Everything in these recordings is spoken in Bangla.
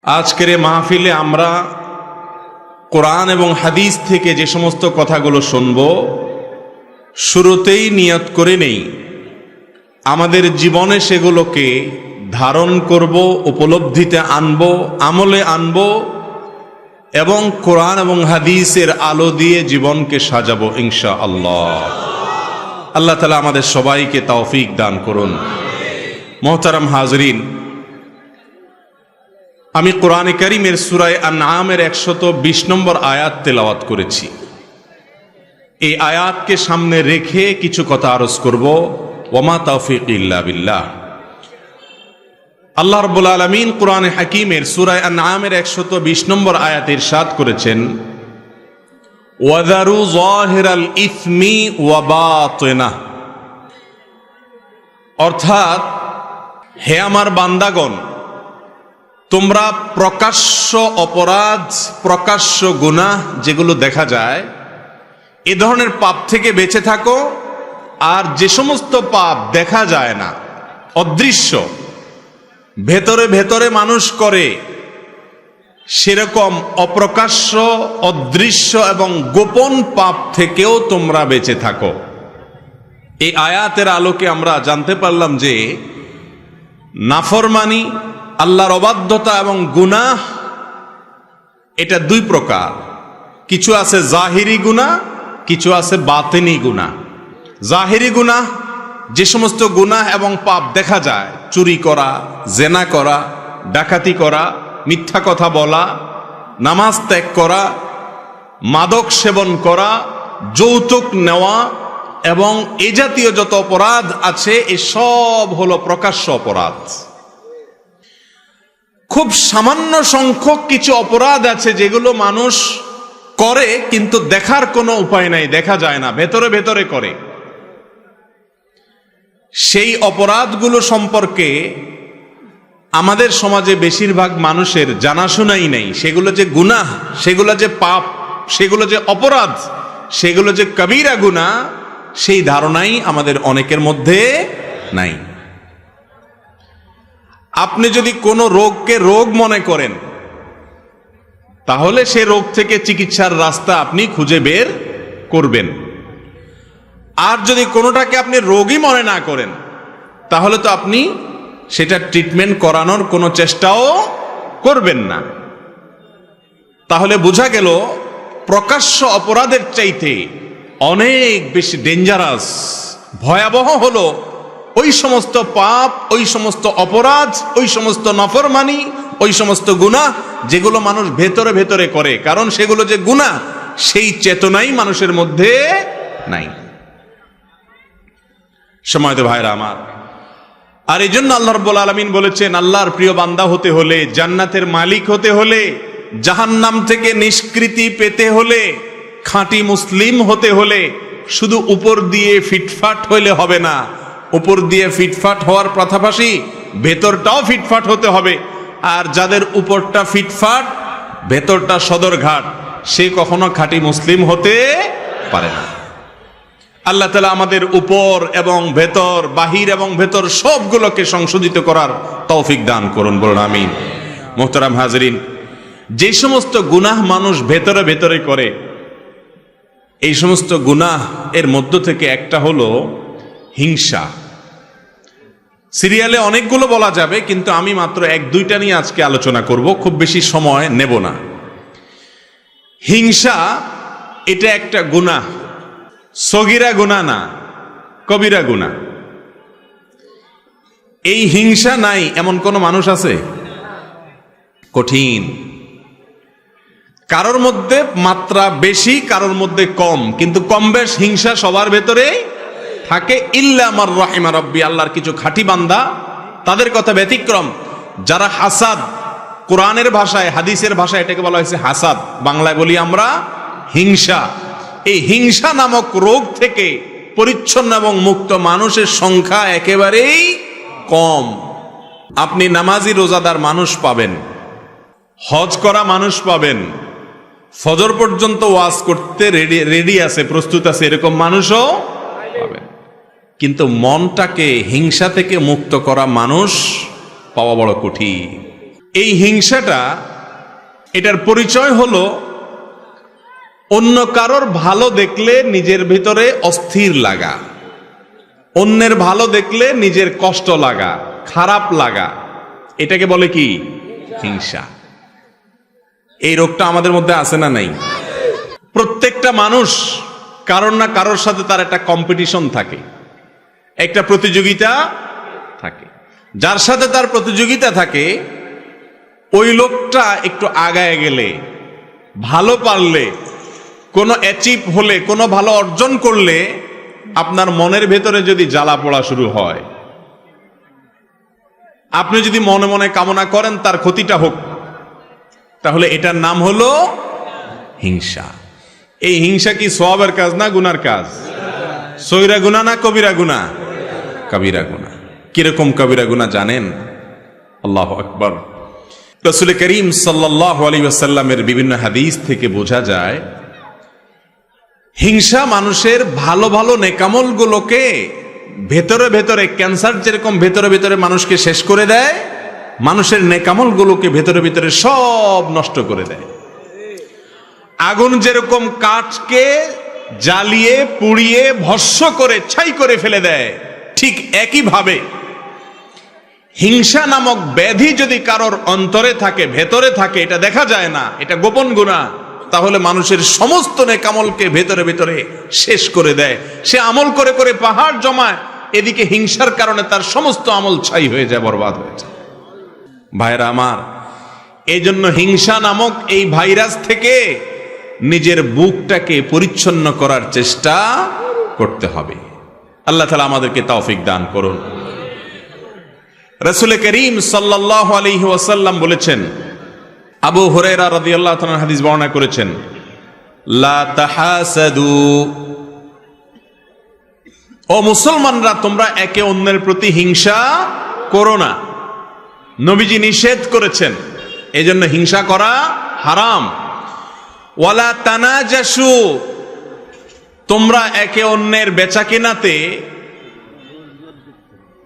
আজকের এই মাহফিলে আমরা কোরআন এবং হাদিস থেকে যে সমস্ত কথাগুলো শুনব, শুরুতেই নিয়ত করে নেই আমাদের জীবনে সেগুলোকে ধারণ করব, উপলব্ধিতে আনব, আমলে আনব এবং কোরআন এবং হাদিসের আলো দিয়ে জীবনকে সাজাবো ইনশাআল্লাহ। আল্লাহ তাআলা আমাদের সবাইকে তৌফিক দান করুন। মোহতারাম হাজরিন, আমি কোরআনে কারীমের সূরা আনআমের 120 নম্বর আয়াত তেলাওয়াত করেছি। এই আয়াতকে সামনে রেখে কিছু কথা আরজ করব। ওয়ামা তাওফীক ইল্লা বিল্লাহ। আল্লাহ রাব্বুল আলামিন কোরআনে হাকীমের সূরা আনআমের 120 নম্বর আয়াতে ইরশাদ করেছেন, ওয়াযারু যাহিরাল ইসমি ওয়া বাতিনাহ, অর্থাৎ হে আমার বান্দাগণ, তোমরা প্রকাশ্য অপরাধ, প্রকাশ্য গুনাহ যেগুলো দেখা যায়, এ ধরনের পাপ থেকে বেঁচে থাকো। আর যে সমস্ত পাপ দেখা যায় না, অদৃশ্য, ভেতরে ভেতরে মানুষ করে, সেরকম অপ্রকাশ্য, অদৃশ্য এবং গোপন পাপ থেকেও তোমরা বেঁচে থাকো। এই আয়াতের আলোকে আমরা জানতে পারলাম যে নাফরমানি, আল্লাহর অবাধ্যতা এবং গুনাহ এটা দুই প্রকার। কিছু আছে জাহিরি গুনাহ, কিছু আছে বাতিনি গুনাহ। জাহিরি গুনাহ যে সমস্ত গুনাহ এবং পাপ দেখা যায়, চুরি করা, জেনা করা, ডাকাতি করা, মিথ্যা কথা বলা, নামাজ ত্যাগ করা, মাদক সেবন করা, যৌতুক নেওয়া এবং এ জাতীয় যত অপরাধ আছে, এসব হলো প্রকাশ্য অপরাধ। খুব সামান্য সংখ্যক কিছু অপরাধ আছে যেগুলো মানুষ করে কিন্তু দেখার কোনো উপায় নাই, দেখা যায় না, ভেতরে ভেতরে করে। সেই অপরাধগুলো সম্পর্কে আমাদের সমাজে বেশিরভাগ মানুষের জানাশোনাই নেই। সেগুলো যে গুনাহ, সেগুলো যে পাপ, সেগুলো যে অপরাধ, সেগুলো যে কবিরা গুনাহ, সেই ধারণাই আমাদের অনেকের মধ্যে নাই। আপনি যদি কোনো রোগকে রোগ মনে করেন, তাহলে সে রোগ থেকে চিকিৎসার রাস্তা আপনি খুঁজে বের করবেন। আর যদি কোনোটাকে আপনি রোগই মনে না করেন, তাহলে তো আপনি সেটা ট্রিটমেন্ট করানোর কোনো চেষ্টাও করবেন না। তাহলে বোঝা গেল প্রকাশ্য অপরাধের চাইতে অনেক বেশি ডেঞ্জারাস, ভয়াবহ হলো ওই সমস্ত পাপ, ওই সমস্ত অপরাধ, ওই সমস্ত নাফরমানি, ওই সমস্ত গুনাহ যেগুলো মানুষ ভেতরে ভেতরে করে। কারণ সেগুলো যে গুনাহ, সেই চেতনাই মানুষের মধ্যে নাই। সময়ত ভাইরা আমার, আর এই জন্য আল্লাহ রাব্বুল আলামিন বলেছেন, আল্লাহর প্রিয় বান্দা হতে হলে, জান্নাতের মালিক হতে হলে, জাহান্নাম থেকে নিষ্কৃতি পেতে হলে, খাঁটি মুসলিম হতে হলে শুধু উপর দিয়ে ফিটফাট হইলে হবে না। উপর দিয়ে ফিটফাট হওয়ার পাশাপাশি ভেতরটাও ফিটফাট হতে হবে। আর যাদের উপরটা ফিটফাট, ভেতরটা সদরঘাট, সে কখনো খাঁটি মুসলিম হতে পারে না। আল্লাহ তাআলা আমাদের উপর এবং ভেতর, বাহির এবং ভেতর সবগুলোকে সংশোধিত করার তৌফিক দান করুন, বলুন আমিন। মুহতারাম হাজরিন, যে সমস্ত গুনাহ মানুষ ভেতরে ভেতরে করে, এই সমস্ত গুনাহ এর মধ্য থেকে একটা হলো হিংসা। সিরিয়ালে অনেকগুলো বলা যাবে, কিন্তু আমি মাত্র এক দুইটা নিয়ে আজকে আলোচনা করব, খুব বেশি সময় নেব না। হিংসা এটা একটা গুনাহ, সগীরা গুনাহ না, কবিরা গুনাহ। এই হিংসা নাই এমন কোন মানুষ আছে? কঠিন। কারোর মধ্যে মাত্রা বেশি, কারোর মধ্যে কম, কিন্তু কম বেশ হিংসা সবার ভেতরে থাকে। ইল্লা মার রাহিমা রাব্বি, আল্লাহর কিছু খাঁটি বান্দা, তাদের কথা ব্যতিক্রম। যারা হাসাদ, কোরআনের ভাষায়, হাদিসের ভাষায় এটাকে বলা হয়েছে হাসাদ, বাংলায় বলি আমরা হিংসা। এই হিংসা নামক রোগ থেকে পরিচ্ছন্ন এবং মুক্ত মানুষের সংখ্যা একেবারেই কম। আপনি নামাজি রোজাদার মানুষ পাবেন, হজ করা মানুষ পাবেন, ফজর পর্যন্ত ওয়াজ করতে রেডি আছে, প্রস্তুত আছে, এরকম মানুষও পাবেন। কিন্তু মনটাকে হিংসা থেকে মুক্ত করা মানুষ পাওয়া বড় কঠিন। এই হিংসাটা, এটার পরিচয় হলো অন্য কারোর ভালো দেখলে নিজের ভিতরে অস্থির লাগা, অন্যের ভালো দেখলে নিজের কষ্ট লাগা, খারাপ লাগা, এটাকে বলে কি? হিংসা। এই রোগটা আমাদের মধ্যে আছে না নাই? প্রত্যেকটা মানুষ কারোর না কারোর সাথে তার একটা কম্পিটিশন থাকে, একটা প্রতিযোগিতা থাকে। যার সাথে তার প্রতিযোগিতা থাকে ওই লোকটা একটু আগায় গেলে, ভালো পারলে, কোনো অ্যাচিভ হলে, কোনো ভালো অর্জন করলে আপনার মনের ভেতরে যদি জ্বালা পোড়া শুরু হয়, আপনি যদি মনে মনে কামনা করেন তার ক্ষতিটা হোক, তাহলে এটার নাম হলো হিংসা। এই হিংসা কি সওয়াবের কাজ না গুনার কাজ? সগীরা গুনাহ না কবিরা গুনাহ? কবিরা গুনাহ। কিরকম কবিরা গুনাহ জানেন? আল্লাহু আকবার। রাসূল করিম সাল্লাল্লাহু আলাইহি ওয়াসাল্লামের বিভিন্ন হাদিস থেকে বোঝা যায় হিংসা মানুষের ভালো ভালো নেকামলগুলোকে ভেতরে ভেতরে, ক্যান্সার যেরকম ভেতরে ভেতরে মানুষকে শেষ করে দেয়, মানুষের নেকামলগুলোকে ভেতরে ভেতরে সব নষ্ট করে দেয়। আগুন যেরকম কাঠকে জ্বালিয়ে পুড়িয়ে ভস্ম করে ছাই করে ফেলে দেয়, ঠিক একইভাবে হিংসা নামক ব্যাধি যদি কারোর অন্তরে থাকে, ভেতরে থাকে, এটা দেখা যায় না, এটা গোপন গুনাহ, তাহলে মানুষের সমস্ত নেকামলকে ভেতরে ভেতরে শেষ করে দেয়। সে আমল করে করে পাহাড় জমায়, এদিকে হিংসার কারণে তার সমস্ত আমল ছাই হয়ে যায়, বরবাদ হয়ে যায়। ভাইরা আমার, এই জন্য হিংসা নামক এই ভাইরাস থেকে নিজের বুকটাকে পরিচ্ছন্ন করার চেষ্টা করতে হবে। আল্লাহ তাআলা আমাদেরকে তৌফিক দান করুন। রাসূল করিম সাল্লাল্লাহু আলাইহি ওয়াসাল্লাম বলেছেন, আবু হুরায়রা রাদিয়াল্লাহু তাআলা হাদিস বর্ণনা করেছেন, লা তাহাসাদু, ও মুসলমানরা তোমরা একে অন্যের প্রতি হিংসা করো না। নবীজি নিষেধ করেছেন, এজন্য হিংসা করা হারাম। ওয়ালা তানাজাসু, তোমরা একে অন্যের বেচাকেনাতে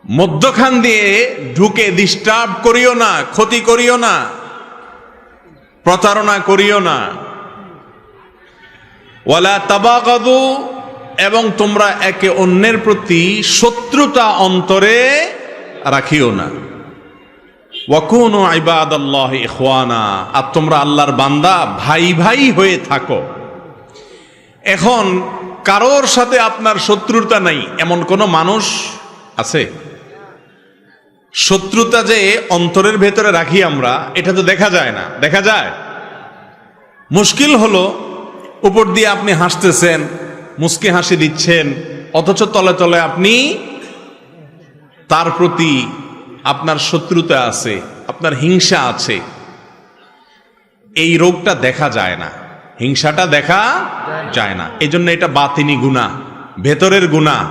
মধ্যখান দিয়ে ঢুকে ডিস্টার্ব করিও না, ক্ষতি করিও না, প্রতারণা করিও না। ওয়ালা তাবাগাদু, এবং তোমরা একে অন্যের প্রতি শত্রুতা অন্তরে রাখিও না। ওয়াকুনু ইবাদাল্লাহি ইখওয়ানা, আর তোমরা আল্লাহর বান্দা ভাই ভাই হয়ে থাকো। এখন কারোর সাথে আপনার শত্রুতা নাই এমন কোন মানুষ আছে? শত্রুতা যে অন্তরের ভেতরে রাখি আমরা, এটা তো দেখা যায় না। দেখা যায়? মুশকিল হলো উপর দিয়ে আপনি হাসতেছেন, মুস্কি হাসি দিচ্ছেন, অথচ তলে তলে আপনি তার প্রতি আপনার শত্রুতা আছে, আপনার হিংসা আছে। এই রোগটা দেখা যায় না, হিংসাটা দেখা যায় না। এই জন্য এটা বাতিনি গুনাহ, ভেতরের গুনাহ।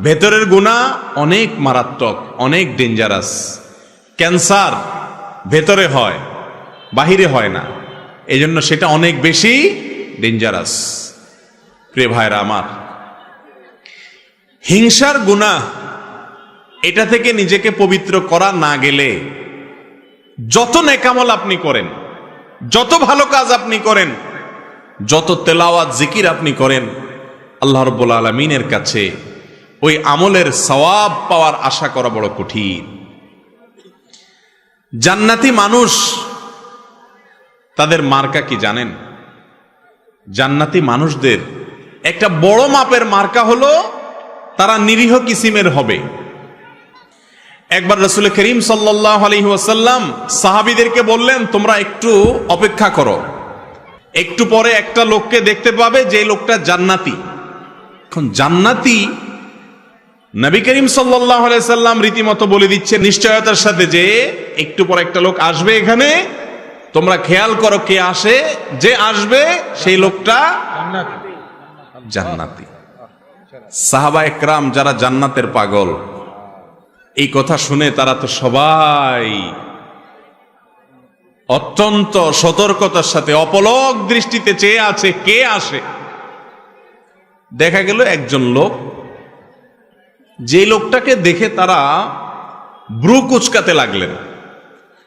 ভেতরের গুনাহ অনেক মারাত্মক, অনেক ডেঞ্জারাস। ক্যান্সার ভেতরে হয়, বাহিরে হয় না, এই জন্য সেটা অনেক বেশি ডেঞ্জারাস। প্রিয় ভাইরা আমার, হিংসার গুনাহ, এটা থেকে নিজেকে পবিত্র করা না গেলে যত নেকামল আপনি করেন, যত ভালো কাজ আপনি করেন, যত তেলাওয়াত জিকির আপনি করেন, আল্লাহ রাব্বুল আলামিনের কাছে ওই আমলের সওয়াব পাওয়ার আশা করা বড় কঠিন। জান্নাতি মানুষ, তাদের মার্কা কি জানেন? জান্নাতি মানুষদের একটা বড় মাপের মার্কা হলো তারা নিরীহ কিসিমের হবে। একবার রাসূল করিম সাল্লাল্লাহু আলাইহি ওয়াসাল্লাম সাহাবীদেরকে বললেন, তোমরা একটু অপেক্ষা করো, একটু পরে একটা লোককে দেখতে পাবে যে লোকটা জান্নাতি। এখন জান্নাতি নবী করিম সাল্লাল্লাহু আলাইহি সাল্লাম রীতিমতো বলে দিচ্ছে নিশ্চয়তার সাথে যে একটু পর একটা লোক আসবে এখানে, তোমরা খেয়াল করো কে আসে, যে আসবে সেই লোকটা জান্নাতি। সাহাবা একরাম যারা জান্নাতের পাগল, এই কথা শুনে তারা তো সবাই অত্যন্ত সতর্কতার সাথে অপলক দৃষ্টিতে চেয়ে আছে কে আসে। দেখা গেল একজন লোক, যে লোকটাকে দেখে তারা ব্রু কুচকাতে লাগলেন,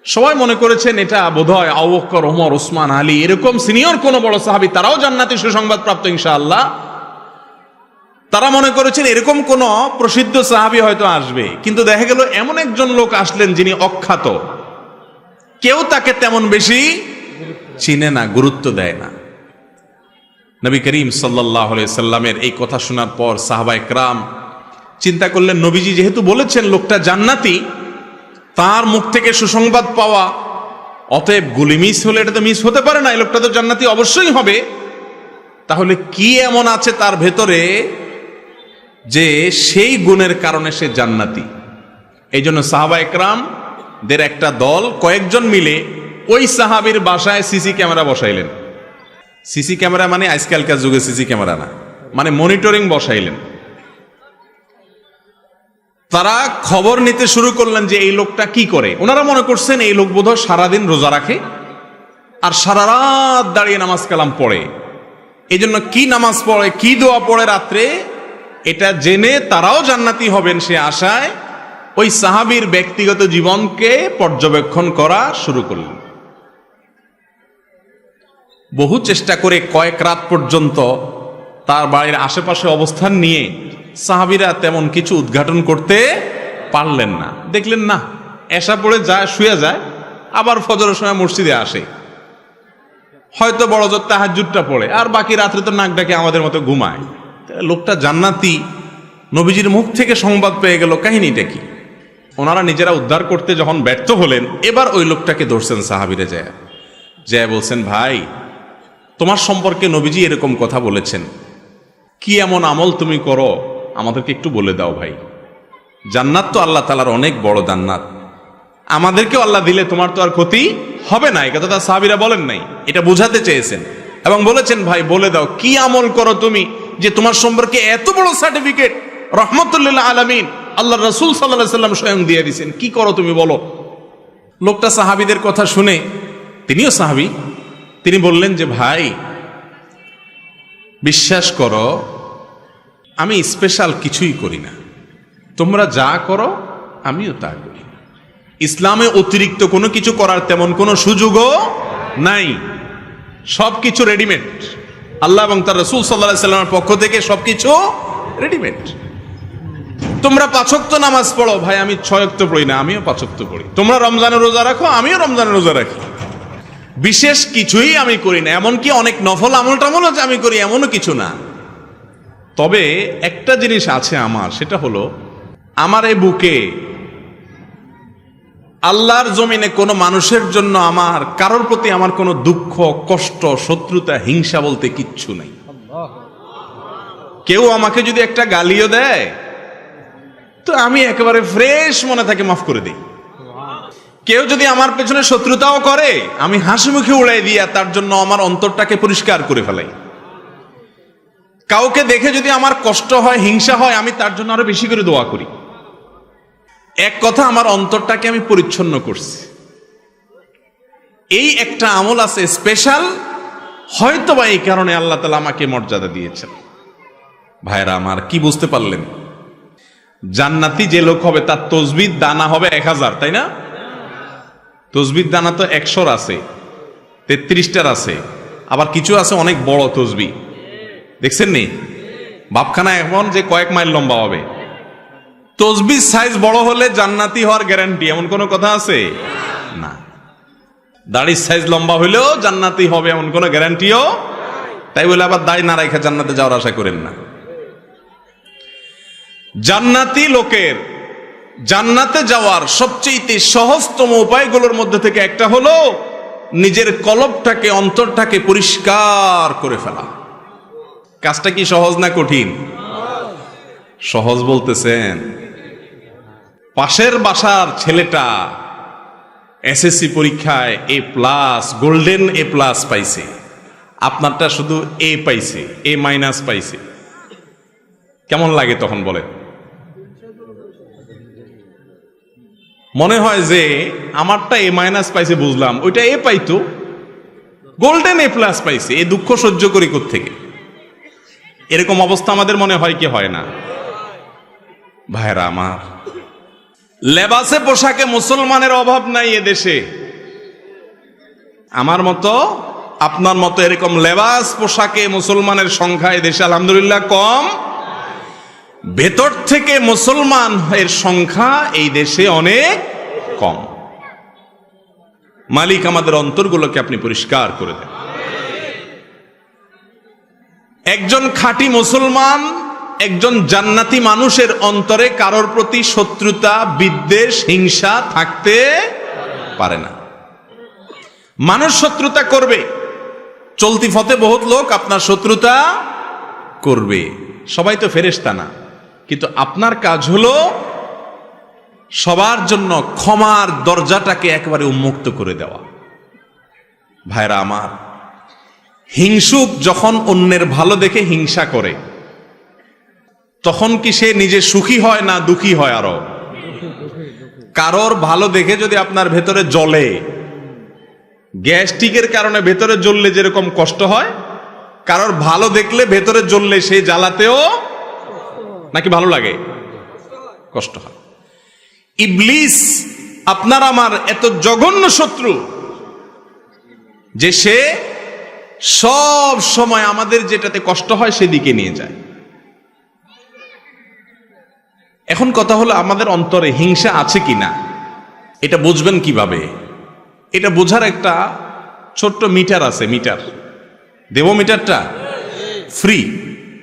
সবাই মনে করেছেন এটা বোধহয় আবু বকর, ওমর, ওসমান, আলী এরকম সিনিয়র কোন বড় সাহাবী, তারাও জান্নাতি সুসংবাদ প্রাপ্ত ইনশাআল্লাহ। তারা মনে করেছেন এরকম কোন প্রসিদ্ধ সাহাবী হয়তো আসবে, কিন্তু দেখা গেল এমন একজন লোক আসলেন যিনি অখ্যাত, কেউ তাকে তেমন বেশি চিনে না, গুরুত্ব দেয় না। নবী করিম সাল্লাল্লাহু আলাইহি সাল্লামের এই কথা শোনার পর সাহাবায়ে কেরাম চিন্তা করলেন, নবীজি যেহেতু বলেছেন লোকটা জান্নাতি, তার মুখ থেকে সুসংবাদ পাওয়া, অতএব গুলি মিস হলে এটা তো মিস হতে পারে না, এই লোকটা তো জান্নাতি অবশ্যই হবে। তাহলে কি এমন আছে তার ভেতরে যে সেই গুণের কারণে সে জান্নাতি? এই জন্য সাহাবায়ে কেরামদের একটা দল কয়েকজন মিলে ওই সাহাবীর বাসায় সিসি ক্যামেরা বসাইলেন। সিসি ক্যামেরা মানে আজকালকার যুগে সিসি ক্যামেরা না, মানে মনিটরিং বসাইলেন। তারা খবর নিতে শুরু করলেন যে এই লোকটা কি করে। ওনারা মনে করছেন এই লোক বোধহয় সারাদিন রোজা রাখে আর সারা রাত দাঁড়িয়ে নামাজ কালাম পড়ে, এই জন্য কি নামাজ পড়ে, কি দোয়া পড়ে রাত্রে, এটা জেনে তারাও জান্নাতি হবেন সে আশায় ওই সাহাবীর ব্যক্তিগত জীবনকে পর্যবেক্ষণ করা শুরু করলেন। বহু চেষ্টা করে কয়েক রাত পর্যন্ত তার বাড়ির আশেপাশে অবস্থান নিয়ে সাহাবীরা তেমন কিছু উদ্ঘাটন করতে পারলেন না। দেখলেন না, এশা পড়ে যায়, শুয়ে যায়, আবার ফজরের সময় মসজিদে আসে, হয়তো বড় জোর তাহাজ্জুদটা পড়ে, আর বাকি রাত্রে তো নাক ডাকে আমাদের মতো ঘুমায়। লোকটা জান্নাতি, নবীজির মুখ থেকে সংবাদ পেয়ে গেল, কাহিনীটা কি? ওনারা নিজেরা উদ্ধার করতে যখন ব্যর্থ হলেন, এবার ওই লোকটাকে ধরছেন সাহাবীরা, যায় বলছেন, ভাই তোমার সম্পর্কে নবীজি এরকম কথা বলেছেন, কি এমন আমল তুমি করো আমাদেরকে একটু বলে দাও ভাই। জান্নাত তো আল্লাহ তাআলার অনেক বড় জান্নাত, আমাদেরকেও আল্লাহ দিলে তোমার তো আর ক্ষতি হবে না। এই কথাটা সাহাবীরা বলেন নাই, এটা বোঝাতে চেয়েছেন এবং বলেছেন, ভাই বলে দাও কি আমল করো তুমি যে তোমার সম্পর্কে এত বড় সার্টিফিকেট রাহমাতুল লিল আলামিন আল্লাহ রাসূল সাল্লাল্লাহু আলাইহি সাল্লাম স্বয়ং দিয়ে দিয়েছেন, কি করো তুমি বলো। লোকটা সাহাবীদের কথা শুনে, তিনিও সাহাবী, তিনি বললেন যে ভাই বিশ্বাস করো আমি স্পেশাল কিছুই করি না, তোমরা যা করো আমিও তা করি। ইসলামে অতিরিক্ত কোনো কিছু করার তেমন কোনো সুযোগও নাই, সবকিছু রেডিমেড। আল্লাহ এবং তার রাসূল সাল্লাল্লাহু আলাইহি সাল্লামের পক্ষ থেকে সবকিছু রেডিমেড। তোমরা 5 ওয়াক্ত নামাজ পড়ো, ভাই আমি 6 ওয়াক্ত পড়ি না, আমিও 5 ওয়াক্ত পড়ি। তোমরা রমজানের রোজা রাখো, আমিও রমজানের রোজা রাখি। বিশেষ কিছুই আমি করি না, এমনকি অনেক নফল আমল টামলও যে আমি করি এমনও কিছু না। তবে একটা জিনিস আছে আমার, সেটা হলো আমার এই বুকে আল্লাহর জমিনে কোনো মানুষের জন্য আমার কারোর প্রতি আমার কোনো দুঃখ, কষ্ট, শত্রুতা, হিংসা বলতে কিচ্ছু নেই। কেউ আমাকে যদি একটা গালিও দেয় তো আমি একেবারে ফ্রেশ মনে থাকে মাফ করে দিই। কেউ যদি আমার পেছনে শত্রুতাও করে আমি হাসি মুখে উড়াই দিয়া তার জন্য আমার অন্তরটাকে পরিষ্কার করে ফেলাই। কাউকে দেখে যদি আমার কষ্ট হয়, হিংসা হয়, আমি তার জন্য আরো বেশি করে দোয়া করি। এক কথা, আমার অন্তরটাকে আমি পরিচ্ছন্ন করছি। এই একটা আমল আছে স্পেশাল, হয়তোবা এই কারণে আল্লাহ তাআলা আমাকে মর্যাদা দিয়েছেন। ভাইরা আমার, কি বুঝতে পারলেন? জান্নাতি যে লোক হবে তার তসবিহ দানা হবে 1000, তাই না? তসবিহ দানা তো 100 আছে, 33টার আছে, আবার কিছু আছে অনেক বড় তসবিহ, দেখছেন নি? বাপখানা এমন যে কয়েক মাইল লম্বা হবে। তসবিহ সাইজ বড় হলে জান্নাতি হওয়ার গ্যারান্টি এমন কোনো কথা আছে না। দাড়ির সাইজ লম্বা হইলেও জান্নাতি হবে এমন কোনো গ্যারান্টিও, তাই বলে আবার দাড়ি না রেখে জান্নাতে যাওয়ার আশা করেন না। জান্নাতি লোকের জান্নাতে যাওয়ার সবচেয়ে সহজতম উপায়গুলোর মধ্যে থেকে একটা হলো নিজের কলবটাকে, অন্তরটাকে পরিষ্কার করে ফেলা। কাজটা কি সহজ না কঠিন? সহজ বলতেছেন? পাশের বাসার ছেলেটা এসএসসি পরীক্ষায় A+, গোল্ডেন A+ পাইছে, আপনারটা শুধু A পাইছে, A- পাইছে, কেমন লাগে তখন বলেন? মনে হয় যে আমারটা A- পাইছে বুঝলাম, ওইটা A পাইতো, গোল্ডেন A+ পাইছে, এই দুঃখ সহ্য করি কোত্থেকে? এরকম অবস্থা আমাদের মনে হয় কি হয় না? ভাইরা আমার, লেবাসে পোশাকে মুসলমানের অভাব নাই এদেশে। আমার মতো আপনার মতো এরকম লেবাস পোশাকে মুসলমানের সংখ্যা এদেশে আলহামদুলিল্লাহ কম। ভেতর থেকে মুসলমান এর সংখ্যা এই দেশে অনেক কম। মালিক আমাদের অন্তরগুলোকে আপনি পরিষ্কার করে দেন। একজন খাঁটি মুসলমান, একজন জান্নাতি মানুষের অন্তরে কারোর প্রতি শত্রুতা, বিদ্বেষ, হিংসা থাকতে পারে না। মানুষ শত্রুতা করবে, চলতি পথে বহুত লোক আপনার শত্রুতা করবে, সবাই তো ফেরেশতা না। কিন্তু আপনার কাজ হলো সবার জন্য ক্ষমার দরজাটাকে একেবারে উন্মুক্ত করে দেওয়া। ভাইরা আমার, হিংসুক যখন অন্যের ভালো দেখে হিংসা করে, তখন কি সে নিজে সুখী হয় না দুঃখী হয়? আরো কারোর ভালো দেখে যদি আপনার ভেতরে জ্বলে, গ্যাস্ট্রিকের কারণে ভেতরে জ্বললে যেরকম কষ্ট হয়, কারোর ভালো দেখলে ভেতরে জ্বললে সেই জ্বালাতেও নাকি ভালো লাগে, কষ্ট হয়। ইবলিস আপনার আমার এত জঘন্য শত্রু যে সে সব সময় আমাদের যেটাতে কষ্ট হয় সেদিকে নিয়ে যায়। এখন কথা হলো, আমাদের অন্তরে হিংসা আছে কিনা এটা বুঝবেন কিভাবে? এটা বোঝার একটা ছোট্ট মিটার আছে। মিটার দেব, মিটারটা ফ্রি,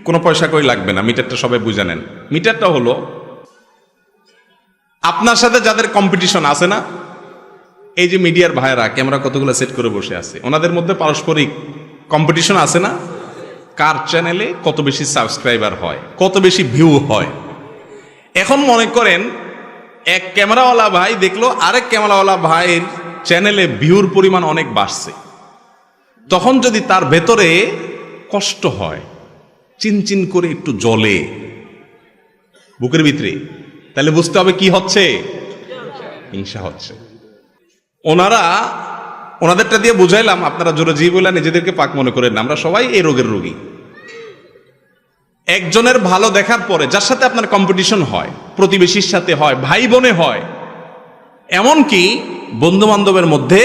কোনো পয়সা কই লাগবে না। মিটারটা সবাই বুঝে নেন। মিটারটা হলো আপনার সাথে যাদের কম্পিটিশন আছে না, এই যে মিডিয়ার ভাইয়েরা ক্যামেরা কতগুলো সেট করে বসে আছে, ওনাদের মধ্যে পারস্পরিক কম্পিটিশন আছে না? কার চ্যানেলে কত বেশি সাবস্ক্রাইবার হয়, কত বেশি ভিউ হয়। এখন মনে করেন এক ক্যামেরাওয়ালা ভাই দেখলো আরেক ক্যামেরাওয়ালা ভাইয়ের চ্যানেলে ভিউর পরিমাণ অনেক বাড়ছে, তখন যদি তার ভেতরে কষ্ট হয়, চিনচিন করে একটু জ্বলে বুকের ভিতরে, তাহলে বুঝতে হবে কি হচ্ছে, হিংসা হচ্ছে। ওনাদেরটা দিয়ে বুঝাইলাম, আপনারা জোরে জি বলে নিজেদেরকে পাক মনে করেন না, আমরা সবাই এই রোগের রোগী। একজনের ভালো দেখার পরে যার সাথে আপনার কম্পিটিশন হয়, প্রতিবেশীর সাথে হয়, ভাই বোনে হয়, এমনকি বন্ধু বান্ধবের মধ্যে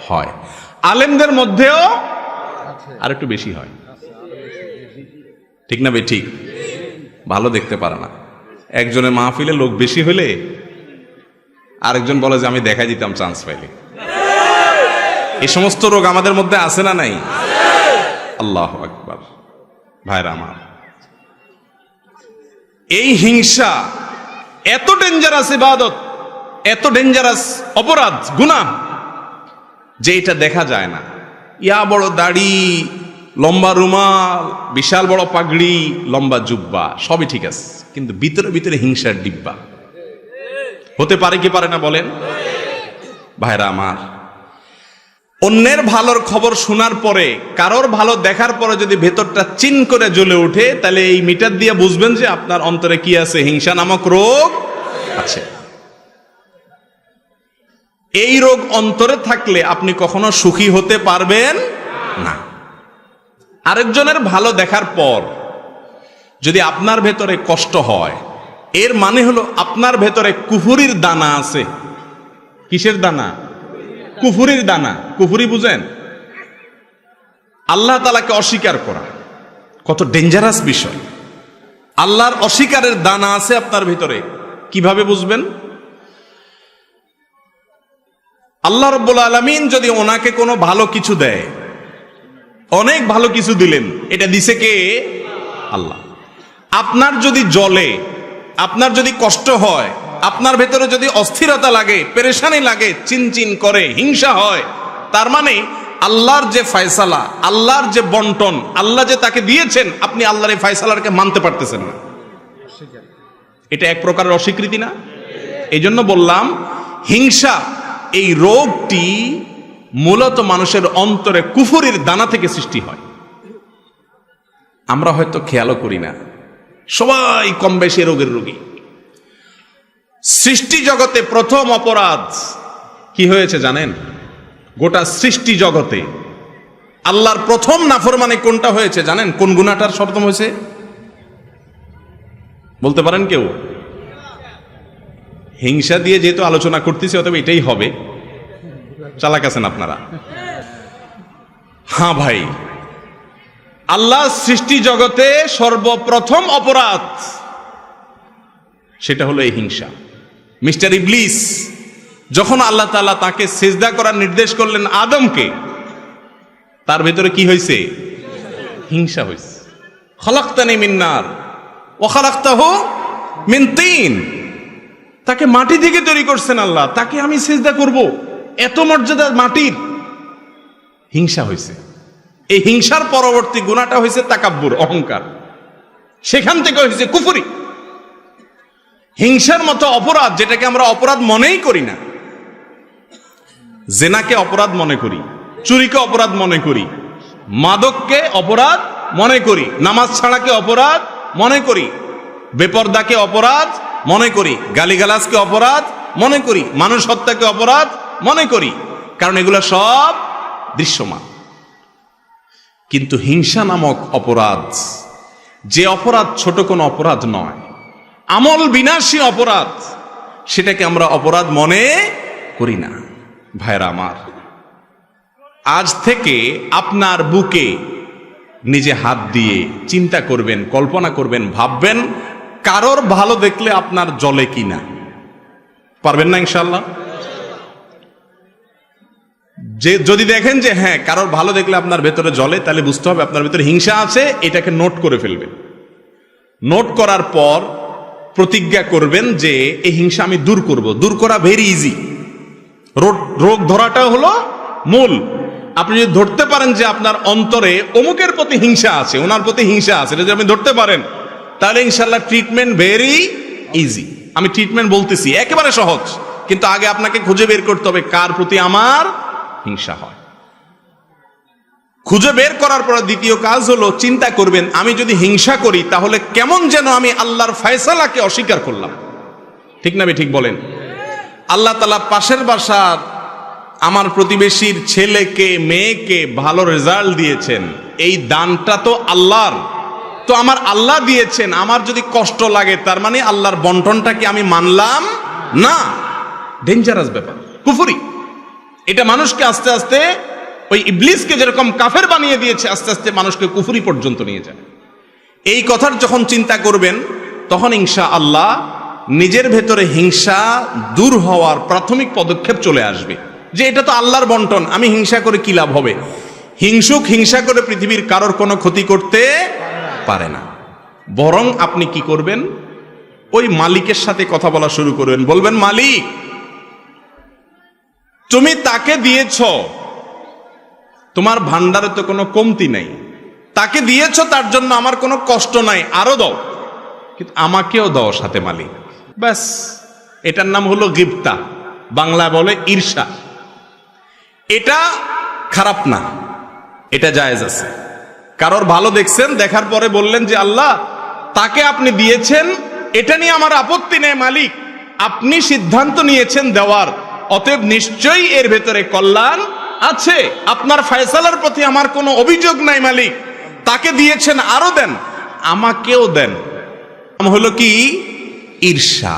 হয়, আলেমদের মধ্যেও আর একটু বেশি হয়। ঠিক না বে ঠিক? ভালো দেখতে পারে না। একজনের মাহফিলে লোক বেশি হলে আরেকজন বলে যে আমি দেখাই দিতাম চান্স পাইলে। এই সমস্ত রোগ আমাদের মধ্যে আছে না নাই? আল্লাহু আকবার। ভাইরা আমার, এই হিংসা এত ডেঞ্জারাস ইবাদত, এত ডেঞ্জারাস অপরাধ, গুনাহ, যে এটা দেখা যায় না। ইয়া বড় দাড়ি, লম্বা রুমাল, বিশাল বড় পাগড়ি, লম্বা জুব্বা, সবই ঠিক আছে, কিন্তু ভিতরে ভিতরে হিংসার ডিব্বা। হতে পারে কি পারে না বলেন? ভাইরা আমার, অন্যের ভালোর খবর শোনার পরে, কারোর ভালো দেখার পরে যদি ভেতরটা চিন করে জ্বলে ওঠে, তাহলে এই মিটার দিয়ে বুঝবেন যে আপনার অন্তরে কি আছে, হিংসা নামক রোগ আছে। এই রোগ অন্তরে থাকলে আপনি কখনো সুখী হতে পারবেন না। আরেকজনের ভালো দেখার পর যদি আপনার ভেতরে কষ্ট হয়, এর মানে হলো আপনার ভেতরে কুফুরির দানা আছে। কিসের দানা? কুফুরির দানা। কুফুরি বুঝেন? আল্লাহ তাআলাকে অস্বীকার করা কত ডেঞ্জারাস বিষয়। আল্লাহর অস্বীকারের দানা আছে আপনার ভিতরে। কিভাবে বুঝবেন? আল্লাহ রাব্বুল আলামিন যদি ওনাকে কোনো ভালো কিছু দেয়, অনেক ভালো কিছু দিলেন, এটা দিছে কে? আল্লাহ। আপনার যদি জ্বলে, আপনার যদি কষ্ট হয়, আপনার ভেতরে যদি অস্থিরতা লাগে, পেরেশানি লাগে, চিনচিন করে, হিংসা হয়, তার মানে আল্লাহর যে ফয়সালা, আল্লাহর যে বন্টন, আল্লাহ যে তাকে দিয়েছেন, আপনি আল্লাহর এই ফয়সালাকে মানতে পারতেছেন না। এটা এক প্রকারের অস্বীকৃতি না? এই জন্য বললাম, হিংসা এই রোগটি মূলত মানুষের অন্তরে কুফুরির দানা থেকে সৃষ্টি হয়। আমরা হয়তো খেয়ালও করি না, সবাই কম বেশি রোগের রোগী। সৃষ্টি জগতে প্রথম অপরাধ কি হয়েছে জানেন? গোটা সৃষ্টি জগতে আল্লাহর প্রথম নাফরমানি কোনটা হয়েছে জানেন? কোন গুনাহটার সপ্তম হয়েছে বলতে পারেন কেউ? হিংসা দিয়ে যেহেতু আলোচনা করতেছি অতএব এটাই হবে, চালাক আছেন আপনারা। হ্যাঁ ভাই, আল্লাহ সৃষ্টি জগতে সর্বপ্রথম অপরাধ সেটা হলো এই হিংসা। মিস্টার ইবলিস যখন আল্লাহ তাআলা তাকে সিজদা করার নির্দেশ করলেন আদমকে, তার ভেতরে কি হয়েছে? হিংসা হয়েছে। খলাকতানি মিন নার ওয়া খলাকতাহু মিন তিন, তাকে মাটি থেকে তৈরি করছেন আল্লাহ, তাকে আমি সিজদা করব, এত মর্যাদা মাটির। হিংসা হয়েছে। এই হিংসার পরবর্তী গুণাটা হয়েছে তাকাব্বুর, অহংকার। সেখান থেকে হয়েছে কুফরি। হিংসার মতো অপরাধ যেটাকে আমরা অপরাধ মনেই করি না, জেনাকে অপরাধ মনে করি, চুরিকে অপরাধ মনে করি, মাদককে অপরাধ মনে করি, নামাজ ছাড়াকে অপরাধ মনে করি, বেপরদাকে অপরাধ মনে করি, গালিগালাজকে অপরাধ মনে করি, মানুষ হত্যাকে অপরাধ মনে করি, কারণ এগুলো সব দৃশ্যমান। কিন্তু হিংসা নামক অপরাধ, যে অপরাধ ছোট কোনো অপরাধ নয়, আমল বিনাশী অপরাধ, সেটাকে আমরা অপরাধ মনে করি না। ভাইরা আমার, আজ থেকে আপনার বুকে নিজে হাত দিয়ে চিন্তা করবেন, কল্পনা করবেন, ভাববেন কারোর ভালো দেখলে আপনার জ্বলে কিনা। পারবেন না ইনশাআল্লাহ? যে যদি দেখেন যে হ্যাঁ কারোর ভালো দেখলে আপনার ভেতরে জ্বলে, তাহলে বুঝতে হবে আপনার ভেতরে হিংসা আছে। এটাকে নোট করে ফেলবেন। নোট করার পর প্রতিজ্ঞা করবেন যে এই হিংসা আমি দূর করব। দূর করা ভেরি ইজি। রোগ ধরাটা হলো মূল। আপনি যদি ধরতে পারেন যে আপনার অন্তরে অমুকের প্রতি হিংসা আছে, ওনার প্রতি হিংসা আছে, এটা যদি আপনি ধরতে পারেন, তাহলে ইনশাল্লাহ ট্রিটমেন্ট ভেরি ইজি। আমি ট্রিটমেন্ট বলতেছি একেবারে সহজ, কিন্তু আগে আপনাকে খুঁজে বের করতে হবে কার প্রতি আমার হিংসা হয়। খুঁজে বের করার পর দ্বিতীয় কাজ হলো চিন্তা করবেন, আমি যদি হিংসা করি তাহলে কেমন যেন আমি আল্লাহর ফয়সালাকে অস্বীকার করলাম। ঠিক না? ঠিক বলেন। আল্লাহ তাআলা পাশের বাসার আমার প্রতিবেশীর ছেলেকে মেয়েকে ভালো রেজাল্ট দিয়েছেন, এই দানটা তো আল্লাহর, তো আমার আল্লাহ দিয়েছেন, আমার যদি কষ্ট লাগে তার মানে আল্লাহর বন্টনটাকে আমি মানলাম না। ডেঞ্জারাস ব্যাপার, কুফরি। এটা মানুষকে আস্তে আস্তে ওই ইবলিসকে যেরকম কাফের বানিয়ে দিয়েছে, আস্তে আস্তে মানুষকে কুফরি পর্যন্ত নিয়ে যায়। এই কথার যখন চিন্তা করবেন তখন ইনশাআল্লাহ নিজের ভেতরে হিংসা দূর হওয়ার প্রাথমিক পদক্ষেপ চলে আসবে, যে এটা তো আল্লাহর বন্টন, আমি হিংসা করে কি লাভ হবে? হিংসুক হিংসা করে পৃথিবীর কারোর কোনো ক্ষতি করতে পারে না। বরং আপনি কি করবেন, ওই মালিকের সাথে কথা বলা শুরু করবেন। বলবেন, মালিক তুমি তাকে দিয়েছ, তোমার ভান্ডারে তো কোনো কমতি নাই, তাকে দিয়েছ তার জন্য আমার কোনো কষ্ট নাই, আরো দাও, কিন্তু আমাকেও দাও সাথে মালিক। ব্যাস, এটার নাম হলো গিবতা, বাংলা বলে ঈর্ষা। এটা খারাপ না, এটা জায়েজ আছে। কারোর ভালো দেখছেন, দেখার পরে বললেন যে আল্লাহ তাকে আপনি দিয়েছেন, এটা নিয়ে আমার আপত্তি নেই মালিক, আপনি সিদ্ধান্ত নিয়েছেন দেওয়ার, অতএব নিশ্চয়ই এর ভেতরে কল্যাণ আছে, আপনার ফয়সালার প্রতি আমার কোনো অভিযোগ নাই মালিক, তাকে দিয়েছেন আরো দেন, আমাকেও দেন। হলো কি? ঈর্ষা।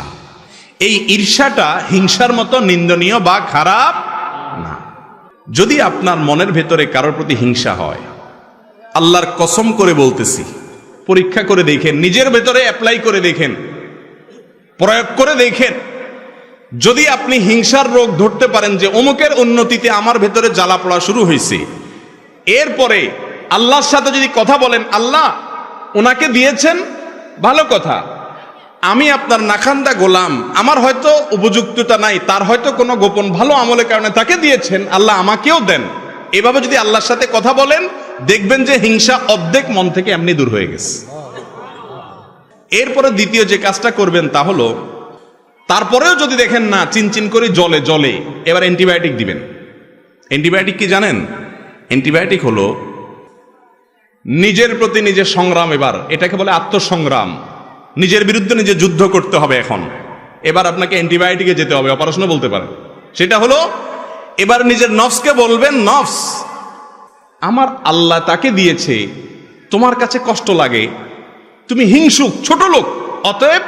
এই ঈর্ষাটা হিংসার মতো নিন্দনীয় বা খারাপ না। যদি আপনার মনের ভেতরে কারোর প্রতি হিংসা হয়, আল্লাহর কসম করে বলতেছি, পরীক্ষা করে দেখেন, নিজের ভেতরে অ্যাপ্লাই করে দেখেন, প্রয়োগ করে দেখেন। যদি আপনি হিংসার রোগ ধরতে পারেন যে অমুকের উন্নতিতে আমার ভেতরে জ্বালা পড়া শুরু হয়েছে, এরপরে আল্লাহর সাথে যদি কথা বলেন, আল্লাহ ওনাকে দিয়েছেন ভালো কথা, আমি আপনার নাখান্দা গোলাম, আমার হয়তো উপযুক্ততা নাই, তার হয়তো কোনো গোপন ভালো আমলের কারণে তাকে দিয়েছেন, আল্লাহ আমাকেও দেন। এভাবে যদি আল্লাহর সাথে কথা বলেন, দেখবেন যে হিংসা অর্ধেক মন থেকে এমনি দূর হয়ে গেছে। এরপরে দ্বিতীয় যে কাজটা করবেন তা হলো, তারপরেও যদি দেখেন না চিনচিন করে জলে জলে, এবার অ্যান্টিবায়োটিক দিবেন। অ্যান্টিবায়োটিক কি জানেন? অ্যান্টিবায়োটিক হলো নিজের প্রতি নিজের সংগ্রাম। এবার এটাকে বলে আত্মসংগ্রাম। নিজের বিরুদ্ধে নিজে যুদ্ধ করতে হবে। এখন এবার আপনাকে অ্যান্টিবায়োটিকে যেতে হবে, অপারেশনও বলতে পারেন। সেটা হলো এবার নিজের নফসকে বলবেন, নফস আমার আল্লাহ তাকে দিয়েছে, তোমার কাছে কষ্ট লাগে, তুমি হিংসুক, ছোট লোক, অতএব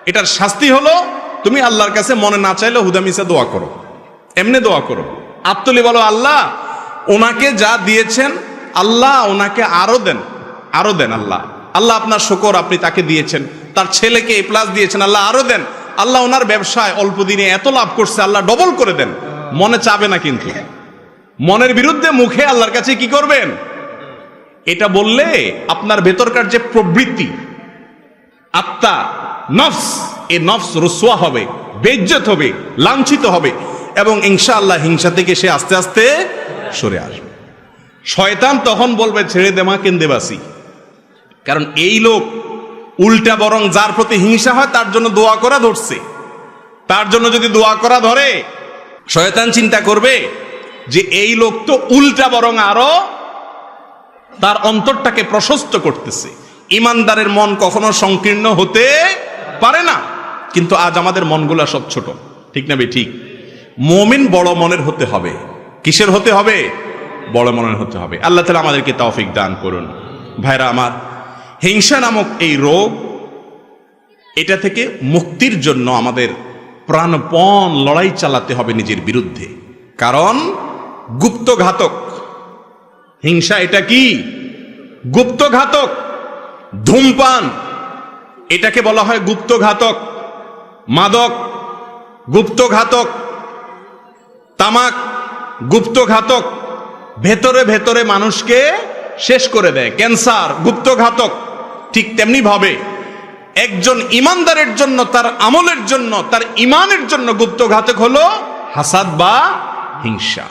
এটার শাস্তি হলো তুমি আল্লাহর কাছে মনে না চাইলে হুদামিসা দোয়া করো, এমনি দোয়া করো, আত্মলি বলো আল্লাহ ওনাকে যা দিয়েছেন আল্লাহ ওনাকে আরো দেন, আরো দেন। আল্লাহ আল্লাহ আপনার শুকর, আপনি তাকে দিয়েছেন, তার ছেলেকে এ প্লাস দিয়েছেন, আল্লাহ আরো দেন। আল্লাহ ওনার ব্যবসায় অল্প দিনে এত লাভ করছে, আল্লাহ ডবল করে দেন। মনে চাবে না, কিন্তু মনের বিরুদ্ধে মুখে আল্লাহর কাছে কি করবেন? এটা বললে আপনার ভেতরকার যে প্রবৃত্তি, আত্মা, নফস, এই নফস রুসওয়া হবে, বেইজ্জত হবে, লাঞ্ছিত হবে, এবং ইনশাআল্লাহ হিংসা থেকে সে আস্তে আস্তে সরে আসবে। শয়তান তখন বলবে ছেড়ে দে মা, কেন্দেবাসি। কারণ এই লোক উল্টা বরং যার প্রতি হিংসা হয় তার জন্য দোয়া করা ধরছে। তার জন্য যদি দোয়া করা ধরে, শয়তান চিন্তা করবে যে এই লোক তো উল্টা বরং আরো তার অন্তরটাকে প্রশস্ত করতেছে। ইমানদারের মন কখনো সংকীর্ণ হতে পারে না, কিন্তু আজ আমাদের মনগুলা সব ছোট, ঠিক না ভাই? ঠিক। মুমিন বড় মনের হতে হবে। কিসের হতে হবে? বড় মনের হতে হবে। আল্লাহ তাআলা আমাদেরকে তৌফিক দান করুন। ভাইরা আমার, হিংসা নামক এই রোগ, এটা থেকে মুক্তির জন্য আমাদের প্রাণপণ লড়াই চালাতে হবে নিজের বিরুদ্ধে। কারণ গুপ্ত ঘাতক হিংসা। এটা কি? গুপ্ত ঘাতক। ধূমপান, এটাকে বলা হয় গুপ্ত ঘাতক। মাদক গুপ্ত ঘাতক, তামাক গুপ্ত ঘাতক, ভেতরে ভেতরে মানুষকে শেষ করে দেয়। ক্যান্সার গুপ্ত ঘাতক। ঠিক তেমনি ভাবে একজন ইমানদারের জন্য, তার আমলের জন্য, তার ইমানের জন্য গুপ্ত ঘাতক হলো হাসাদ বা হিংসা।